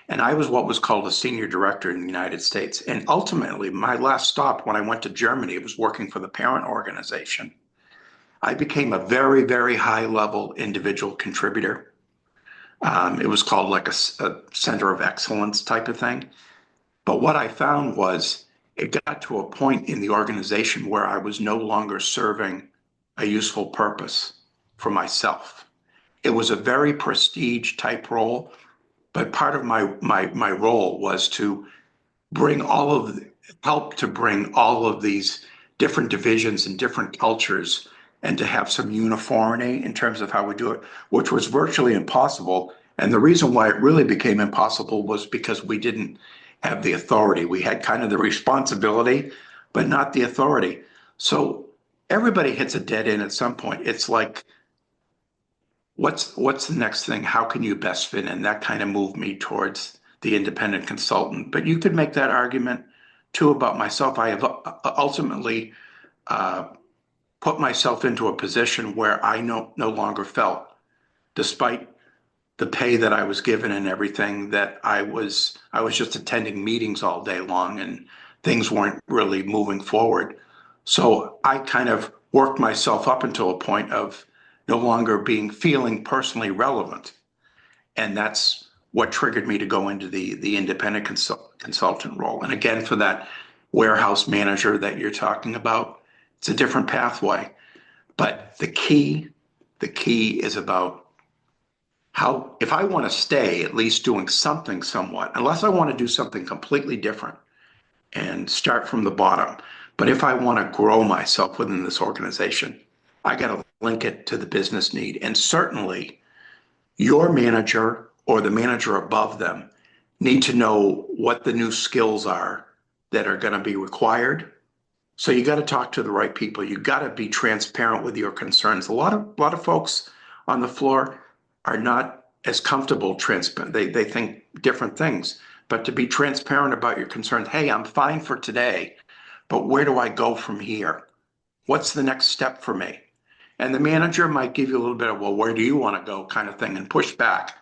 And I was what was called a senior director in the United States. And ultimately, my last stop when I went to Germany, it was working for the parent organization. I became a very, very high level individual contributor. It was called like a center of excellence type of thing. But what I found was it got to a point in the organization where I was no longer serving a useful purpose for myself. It was a very prestige type role, but part of my role was to bring all of help to bring all of these different divisions and different cultures and to have some uniformity in terms of how we do it, which was virtually impossible. And the reason why it really became impossible was because we didn't have the authority. We had kind of the responsibility, but not the authority. So everybody hits a dead end at some point. It's like, what's the next thing? How can you best fit in? That kind of moved me towards the independent consultant. But you could make that argument too about myself. I have ultimately uh, put myself into a position where I no longer felt, despite the pay that I was given and everything, that I was just attending meetings all day long and things weren't really moving forward. So I kind of worked myself up until a point of no longer being feeling personally relevant. And that's what triggered me to go into the independent consultant role. And again, for that warehouse manager that you're talking about, it's a different pathway. But the key is about how, if I want to stay at least doing something somewhat, unless I want to do something completely different and start from the bottom. But if I want to grow myself within this organization, I got to link it to the business need. And certainly your manager or the manager above them need to know what the new skills are that are going to be required. So you got to talk to the right people. You got to be transparent with your concerns. A lot of folks on the floor are not as comfortable transparent. They think different things. But to be transparent about your concerns, hey, I'm fine for today, but where do I go from here? What's the next step for me? And the manager might give you a little bit of, well, where do you want to go kind of thing and push back.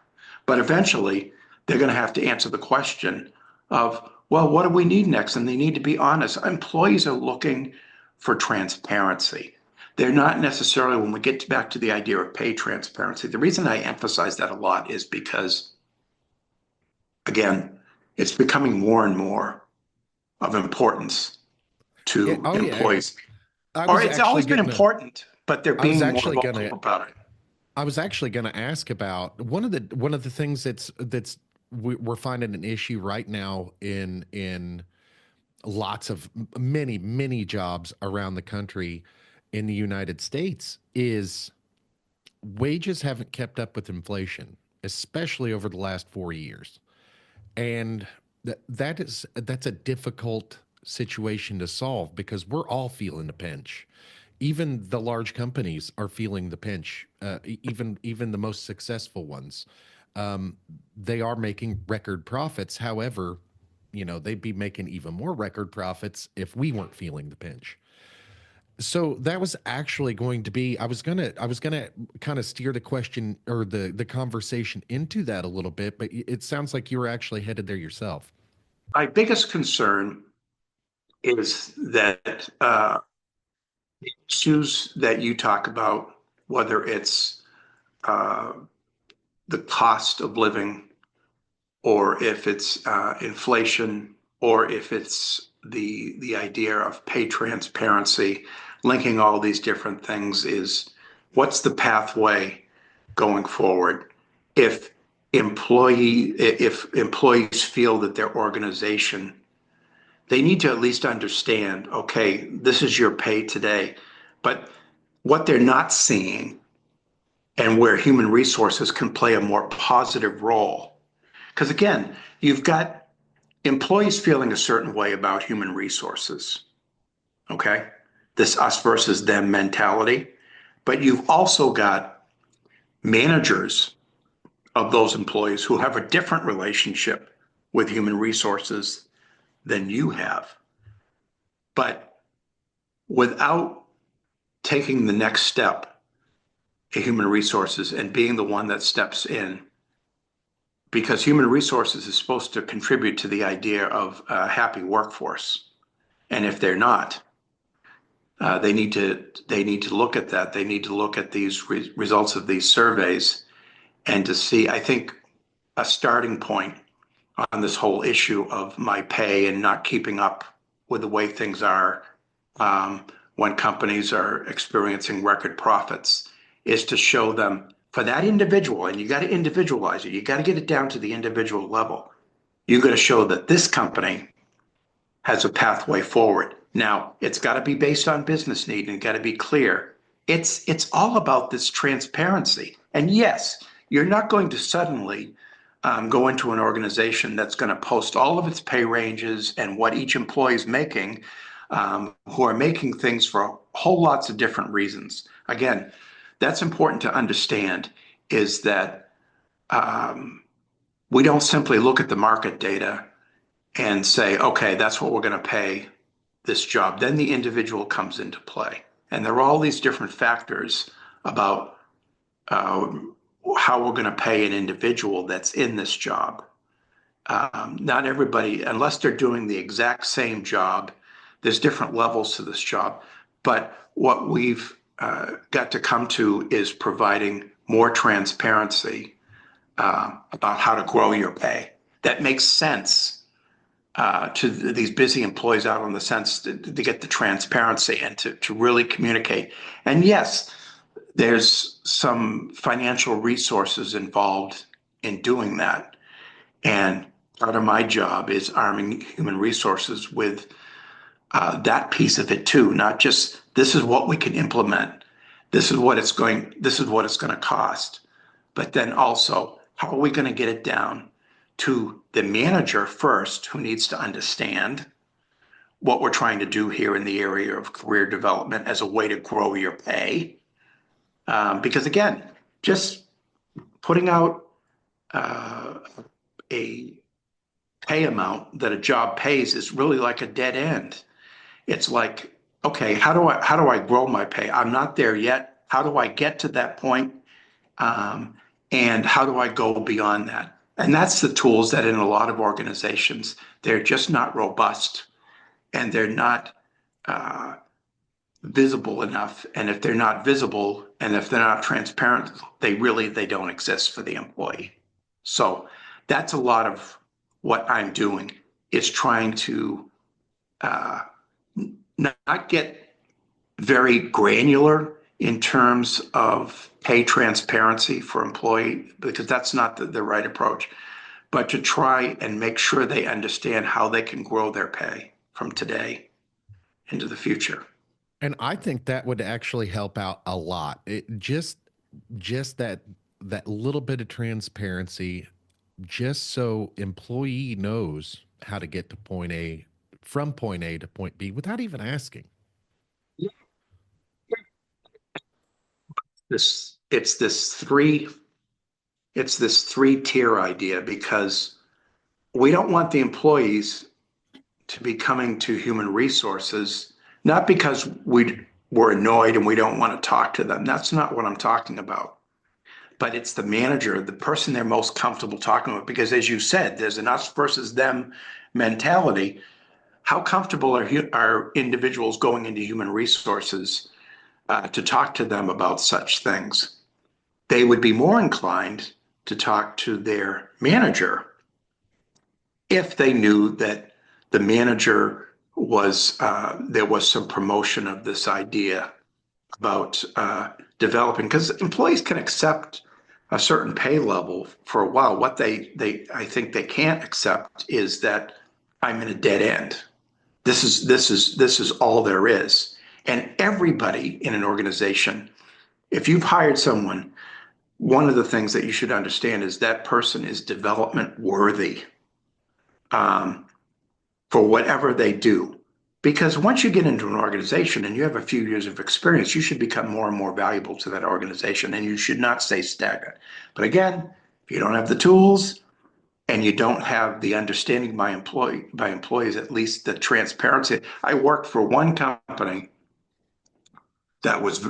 But eventually, they're going to have to answer the question of, well, what do we need next? And they need to be honest. Employees are looking for transparency. They're not necessarily, when we get back to the idea of pay transparency, the reason I emphasize that a lot is because, again, it's becoming more and more of importance Yeah. to Oh, yeah. employees. I Or was it's actually always been gonna. important, but they're I was being more actually vocal gonna. about it. I was actually gonna ask about one of the things that's we're finding an issue right now in lots of many jobs around the country in the United States is wages haven't kept up with inflation, especially over the last 4 years. And that's a difficult situation to solve because we're all feeling the pinch. Even the large companies are feeling the pinch. Even the most successful ones, um, they are making record profits. However, they'd be making even more record profits if we weren't feeling the pinch. So that was actually going to be I was gonna kind of steer the question or the conversation into that a little bit, but it sounds like you were actually headed there yourself. My biggest concern is that issues that you talk about, whether it's uh, the cost of living, or if it's inflation, or if it's the idea of pay transparency, linking all these different things, is what's the pathway going forward if employees feel that their organization, they need to at least understand, okay, this is your pay today. But what they're not seeing, and where human resources can play a more positive role. Because again, you've got employees feeling a certain way about human resources, okay? This us versus them mentality. But you've also got managers of those employees who have a different relationship with human resources than you have. But without taking the next step in human resources and being the one that steps in, because human resources is supposed to contribute to the idea of a happy workforce. And if they're not, They need to look at that. They need to look at these results of these surveys and to see, I think, a starting point on this whole issue of my pay and not keeping up with the way things are um, when companies are experiencing record profits is to show them for that individual, and you got to individualize it. You got to get it down to the individual level. You got to show that this company has a pathway forward. Now, it's got to be based on business need and got to be clear. It's all about this transparency. And yes, you're not going to suddenly go into an organization that's going to post all of its pay ranges and what each employee is making, who are making things for whole lots of different reasons. Again, that's important to understand is that we don't simply look at the market data and say, okay, that's what we're going to pay this job. Then the individual comes into play. And there are all these different factors about uh, how we're going to pay an individual that's in this job. Not everybody, unless they're doing the exact same job, there's different levels to this job. But what we've got to come to is providing more transparency about how to grow your pay. That makes sense to these busy employees out on the sense to get the transparency and to really communicate. And yes, there's some financial resources involved in doing that. And part of my job is arming human resources with that piece of it too, not just this is what we can implement, this is what it's going to cost, but then also how are we going to get it down to the manager first, who needs to understand what we're trying to do here in the area of career development as a way to grow your pay. Because again, just putting out a pay amount that a job pays is really like a dead end. It's like, okay, how do I grow my pay? I'm not there yet. How do I get to that point? And how do I go beyond that? And that's the tools that in a lot of organizations, they're just not robust and they're not uh, visible enough. And if they're not visible and if they're not transparent, they don't exist for the employee. So that's a lot of what I'm doing is trying to uh, not get very granular in terms of pay transparency for employee because that's not the right approach, but to try and make sure they understand how they can grow their pay from today into the future. And I think that would actually help out a lot. It just that little bit of transparency, just so employee knows how to get to point A from point A to point B without even asking. This it's this three it's this three tier idea because we don't want the employees to be coming to human resources, not because we're annoyed and we don't want to talk to them. That's not what I'm talking about. But it's the manager, the person they're most comfortable talking with. Because as you said, there's an us versus them mentality. How comfortable are individuals going into human resources to talk to them about such things? They would be more inclined to talk to their manager if they knew that the manager was there was some promotion of this idea about developing because employees can accept a certain pay level for a while. What they I think they can't accept is that I'm in a dead end. This is all there is. And everybody in an organization, if you've hired someone, one of the things that you should understand is that person is development worthy um, for whatever they do. Because once you get into an organization and you have a few years of experience, you should become more and more valuable to that organization and you should not stay stagnant. But again, if you don't have the tools and you don't have the understanding by employees, at least the transparency. I worked for one company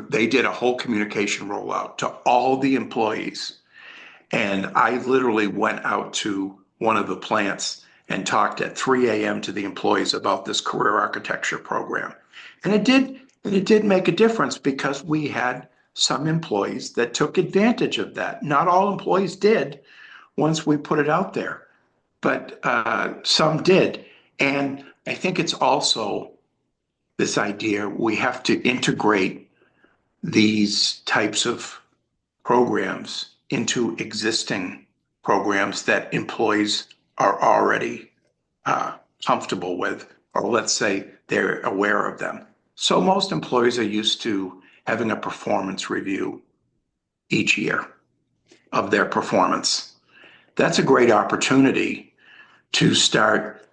they did a whole communication rollout to all the employees. And I literally went out to one of the plants and talked at 3 a.m. to the employees about this career architecture program. And And it did make a difference because we had some employees that took advantage of that. Not all employees did once we put it out there, but some did. And I think it's also this idea we have to integrate these types of programs into existing programs that employees are already comfortable with, or let's say they're aware of them. So most employees are used to having a performance review each year of their performance. That's a great opportunity to start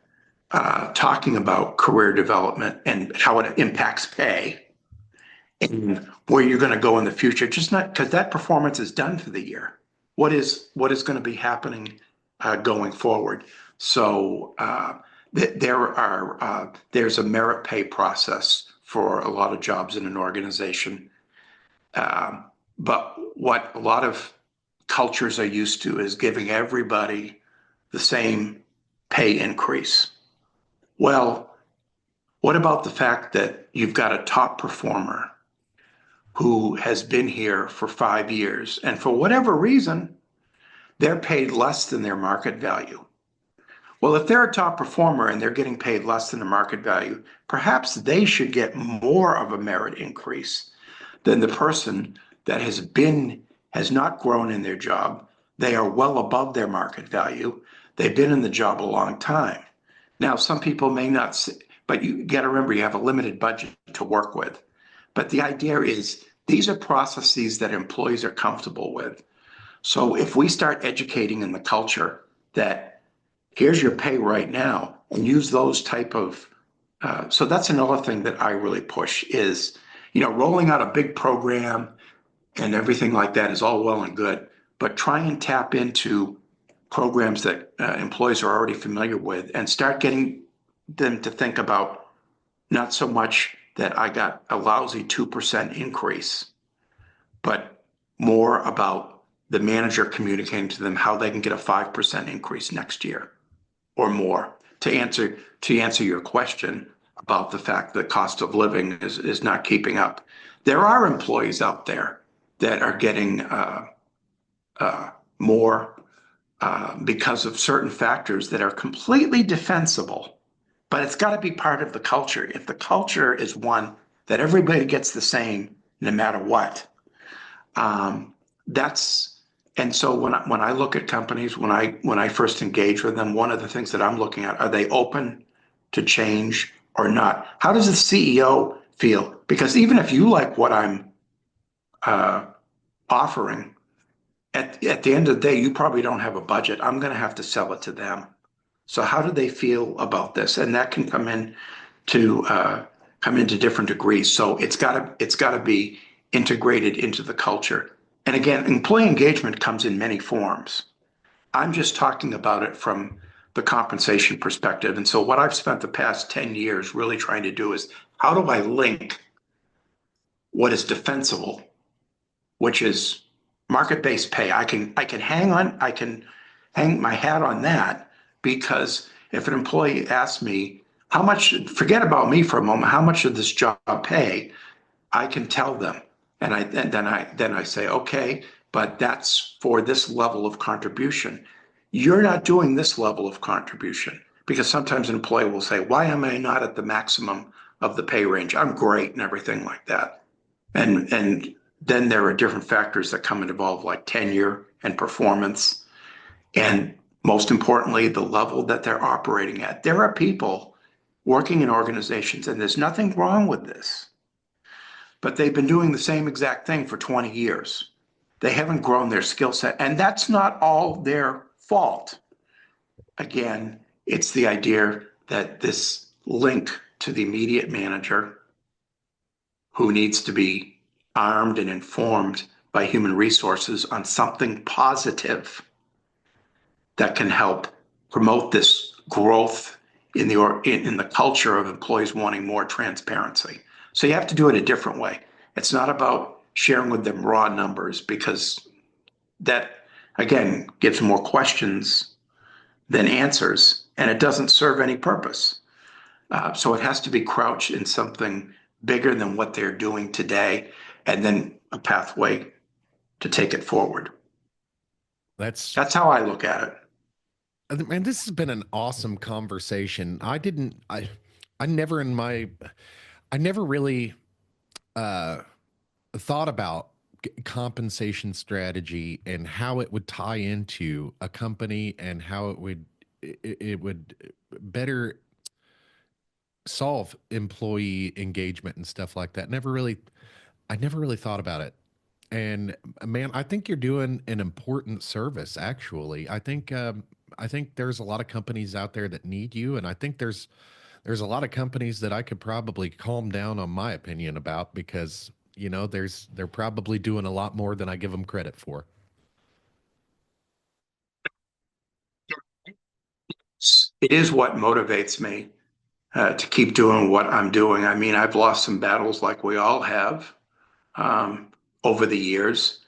talking about career development and how it impacts pay and where you're going to go in the future. Just not because that performance is done for the year. What is going to be happening going forward? So there's a merit pay process for a lot of jobs in an organization. But what a lot of cultures are used to is giving everybody the same pay increase. Well, what about the fact that you've got a top performer who has been here for 5 years, and for whatever reason, they're paid less than their market value? Well, if they're a top performer and they're getting paid less than the market value, perhaps they should get more of a merit increase than the person that has not grown in their job. They are well above their market value. They've been in the job a long time. Now, some people may not, but you got to remember you have a limited budget to work with. But the idea is these are processes that employees are comfortable with. So if we start educating in the culture that here's your pay right now and use those type of, so that's another thing that I really push is, rolling out a big program and everything like that is all well and good, but try and tap into programs that employees are already familiar with and start getting them to think about not so much that I got a lousy 2% increase, but more about the manager communicating to them how they can get a 5% increase next year or more. To answer your question about the fact that cost of living is not keeping up, there are employees out there that are getting more because of certain factors that are completely defensible. But it's got to be part of the culture. If the culture is one that everybody gets the same no matter what, that's and so when I look at companies, when I first engage with them, one of the things that I'm looking at, are they open to change or not? How does the CEO feel? Because even if you like what I'm offering, at the end of the day, you probably don't have a budget. I'm going to have to sell it to them. So how do they feel about this? And that can come into different degrees. So it's got to be integrated into the culture. And again, employee engagement comes in many forms. I'm just talking about it from the compensation perspective. And so what I've spent the past 10 years really trying to do is how do I link what is defensible, which is market-based pay. I can hang my hat on that, because if an employee asks me how much, forget about me for a moment, how much should this job pay? I can tell them. And then I say, okay, but that's for this level of contribution. You're not doing this level of contribution, because sometimes an employee will say, why am I not at the maximum of the pay range? I'm great and everything like that. And then there are different factors that come involved, like tenure and performance, and most importantly, the level that they're operating at. There are people working in organizations, and there's nothing wrong with this, but they've been doing the same exact thing for 20 years. They haven't grown their skill set, and that's not all their fault. Again, it's the idea that this link to the immediate manager, who needs to be armed and informed by human resources on something positive that can help promote this growth in the culture of employees wanting more transparency. So you have to do it a different way. It's not about sharing with them raw numbers, because that, again, gives more questions than answers, and it doesn't serve any purpose. So it has to be crouched in something bigger than what they're doing today, and then a pathway to take it forward. That's That's how I look at it. man, this has been an awesome conversation. I never in my I never really uh thought about compensation strategy and how it would tie into a company and how it would better solve employee engagement and stuff like that. I never really thought about it. And man, I think you're doing an important service. Actually, I think there's a lot of companies out there that need you, and I think there's a lot of companies that I could probably calm down on my opinion about because they're probably doing a lot more than I give them credit for. It is what motivates me to keep doing what I'm doing. I mean, I've lost some battles like we all have um, over the years.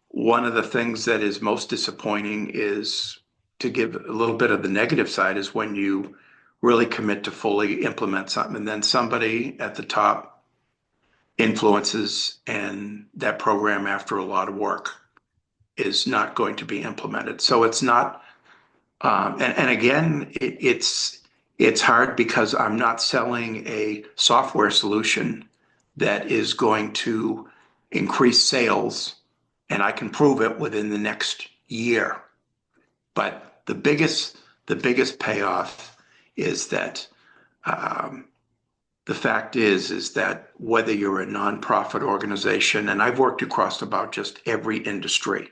One of the things that is most disappointing is, to give a little bit of the negative side, is when you really commit to fully implement something and then somebody at the top influences and that program, after a lot of work, is not going to be implemented. So it's not, and again, it's hard because I'm not selling a software solution that is going to increase sales, and I can prove it within the next year. But the biggest payoff is that um, the fact is that whether you're a nonprofit organization, and I've worked across about just every industry,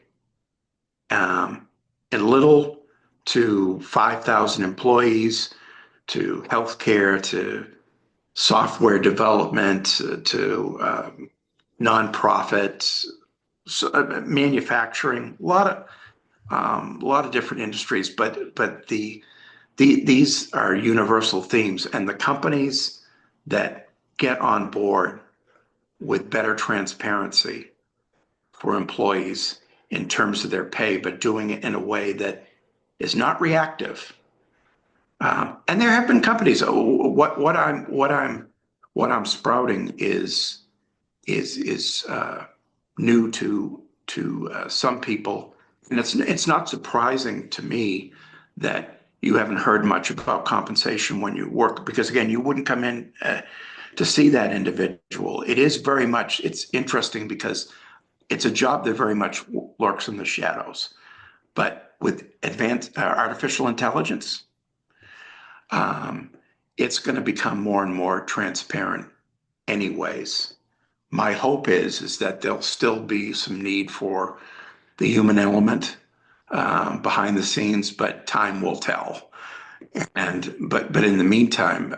um, and little to 5,000 employees, to healthcare, to software development, to nonprofits, so, manufacturing, a lot of different industries, but these are universal themes, and the companies that get on board with better transparency for employees in terms of their pay, but doing it in a way that is not reactive. And there have been companies. What I'm sprouting is new to some people, and it's not surprising to me that you haven't heard much about compensation when you work, because again, you wouldn't come in to see that individual. It's interesting because it's a job that very much lurks in the shadows. But with advanced artificial intelligence, um, it's going to become more and more transparent anyways. My hope is that there'll still be some need for the human element behind the scenes, but time will tell. But in the meantime,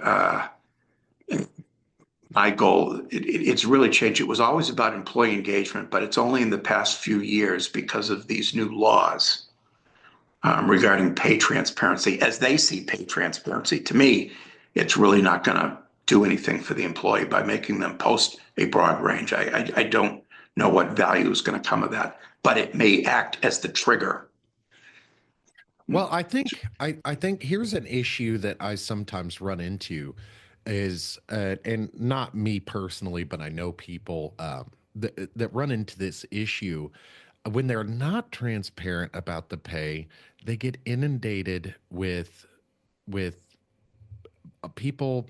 my goal, it's really changed. It was always about employee engagement, but it's only in the past few years, because of these new laws regarding pay transparency, as they see pay transparency. To me, it's really not going to do anything for the employee by making them post a broad range. I don't know what value is going to come of that, but it may act as the trigger. Well, I think here's an issue that I sometimes run into is and not me personally, but I know people that run into this issue when they're not transparent about the pay, they get inundated with people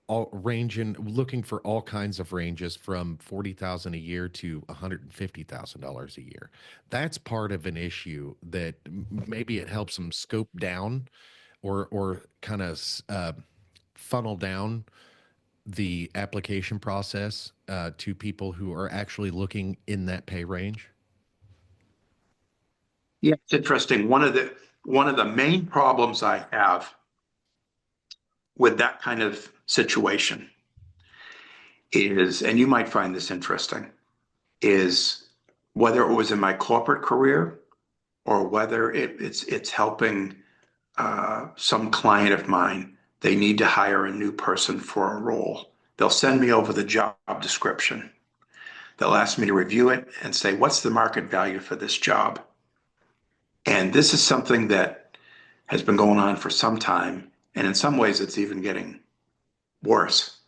all ranging looking for all kinds of ranges from 40,000 a year to $150,000 a year. That's part of an issue that maybe it helps them scope down or kind of funnel down the application process to people who are actually looking in that pay range. Yeah, it's interesting. One of the main problems I have with that kind of situation is, and you might find this interesting, is whether it was in my corporate career or whether it's helping some client of mine. They need to hire a new person for a role. They'll send me over the job description. They'll ask me to review it and say, what's the market value for this job? And this is something that has been going on for some time. And in some ways, it's even getting worse.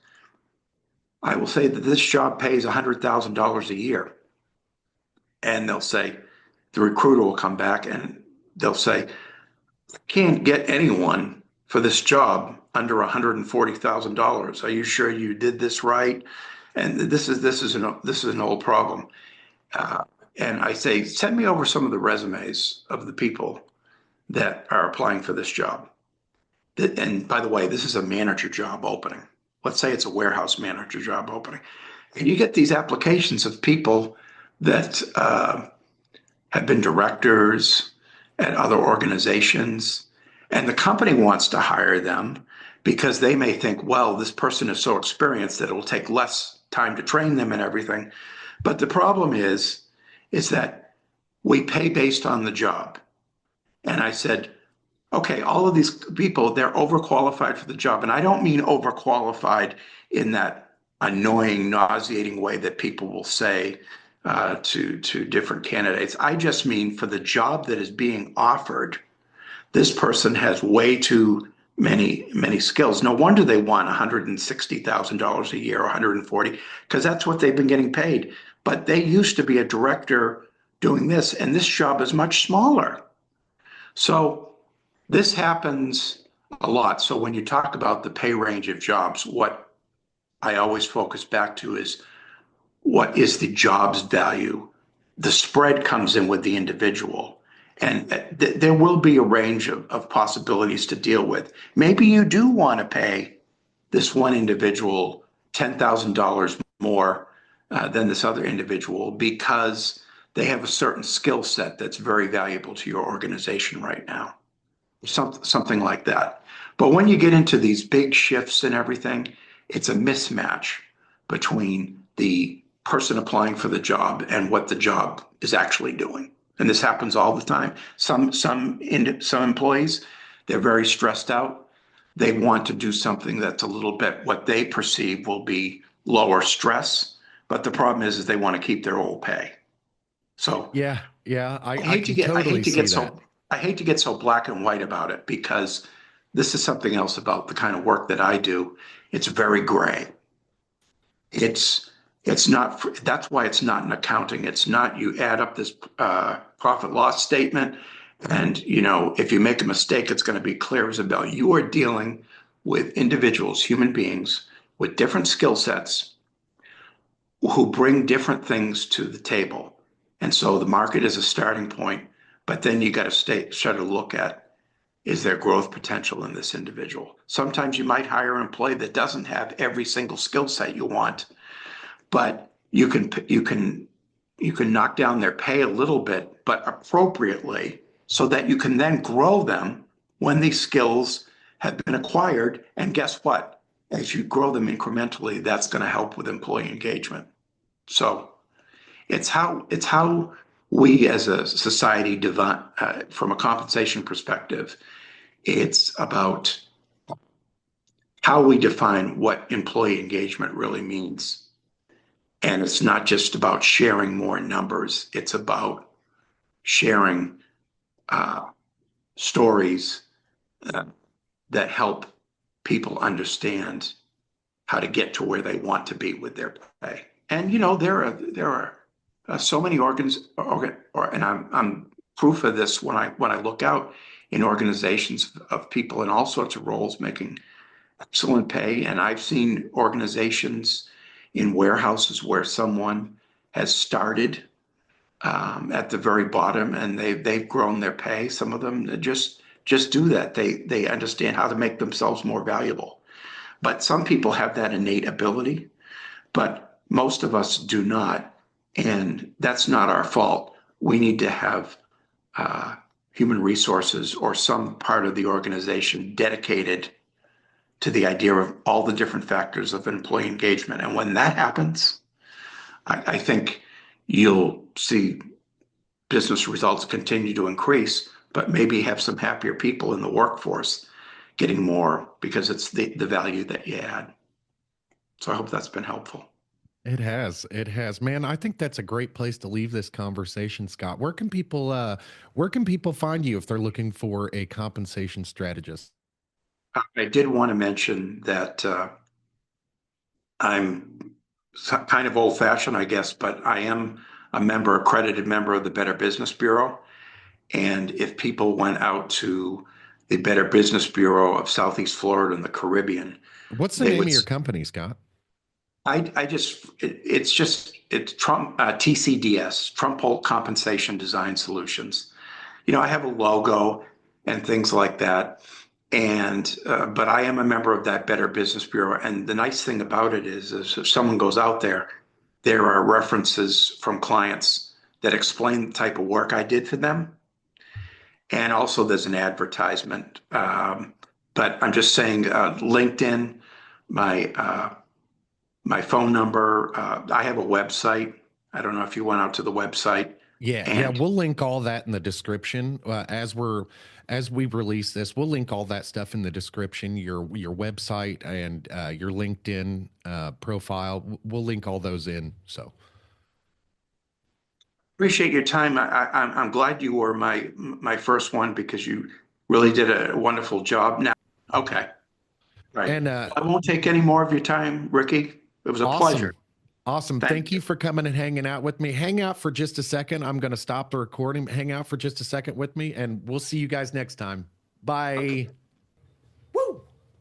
I will say that this job pays $100,000 a year. And they'll say, the recruiter will come back and they'll say, can't get anyone for this job under $140,000. Are you sure you did this right? And this is an old problem. Uh, and I say, send me over some of the resumes of the people that are applying for this job. And by the way, this is a manager job opening. Let's say it's a warehouse manager job opening. And you get these applications of people that have been directors at other organizations, and the company wants to hire them because they may think, well, this person is so experienced that it'll take less time to train them and everything. But the problem is that we pay based on the job. And I said, okay, all of these people, they're overqualified for the job. And I don't mean overqualified in that annoying, nauseating way that people will say to different candidates. I just mean for the job that is being offered, this person has way too many skills. No wonder they want $160,000 a year or 140, because that's what they've been getting paid. But they used to be a director doing this, and this job is much smaller. So this happens a lot. So when you talk about the pay range of jobs, what I always focus back to is what is the job's value? The spread comes in with the individual. And there will be a range of possibilities to deal with. Maybe you do want to pay this one individual $10,000 more than this other individual because they have a certain skill set that's very valuable to your organization right now, something like that. But when you get into these big shifts and everything, it's a mismatch between the person applying for the job and what the job is actually doing. And this happens all the time. Some employees, they're very stressed out. They want to do something that's a little bit what they perceive will be lower stress, but the problem is they want to keep their old pay. So Yeah, yeah, I I hate to can get I hate totally to get see that. so I hate to get so black and white about it because this is something else about the kind of work that I do. It's very gray. It's it's not. That's why it's not in accounting. It's not. You add up this profit loss statement, and if you make a mistake, it's going to be clear as a bell. You are dealing with individuals, human beings, with different skill sets who bring different things to the table. And so the market is a starting point, but then you got to start to look at, is there growth potential in this individual? Sometimes you might hire an employee that doesn't have every single skill set you want, but you can knock down their pay a little bit, but appropriately, so that you can then grow them when these skills have been acquired. And guess what? As you grow them incrementally, that's going to help with employee engagement. So it's how we as a society divide from a compensation perspective. It's about how we define what employee engagement really means. And it's not just about sharing more numbers, it's about sharing uh, stories uh, that help people understand how to get to where they want to be with their pay. And there are so many and I'm proof of this when I look out in organizations of people in all sorts of roles making excellent pay. And I've seen organizations in warehouses where someone has started at the very bottom and they've grown their pay. Some of them just do that. They understand how to make themselves more valuable. But some people have that innate ability, but most of us do not. And that's not our fault. We need to have uh, human resources or some part of the organization dedicated to the idea of all the different factors of employee engagement. And when that happens, I think you'll see business results continue to increase, but maybe have some happier people in the workforce getting more because it's the value that you add. So I hope that's been helpful. It has. It has. Man, I think that's a great place to leave this conversation, Scott. Where can people find you if they're looking for a compensation strategist? I did want to mention that I'm kind of old fashioned, I guess, but I am a member, accredited member of the Better Business Bureau. And if people went out to the Better Business Bureau of Southeast Florida and the Caribbean, What's the they name would. of your company, Scott? It's TCDS, Trumpolt Compensation Design Solutions. I have a logo and things like that. And but I am a member of that Better Business Bureau. And the nice thing about it is if someone goes out there, there are references from clients that explain the type of work I did for them. And also there's an advertisement. But I'm just saying, LinkedIn, my my phone number. I have a website. I don't know if you went out to the website. Yeah, And we'll link all that in the description as we release this. We'll link all that stuff in the description. Your website and your LinkedIn profile. We'll link all those in. So appreciate your time. I'm glad you were my first one because you really did a wonderful job. Now, okay, right. and I won't take any more of your time, Ricky. It was a pleasure. awesome, awesome. Thank Thank you. you for coming and hanging out with me. Hang out for just a second. I'm going to stop the recording. Hang out for just a second with me, and we'll see you guys next time. Okay. Bye.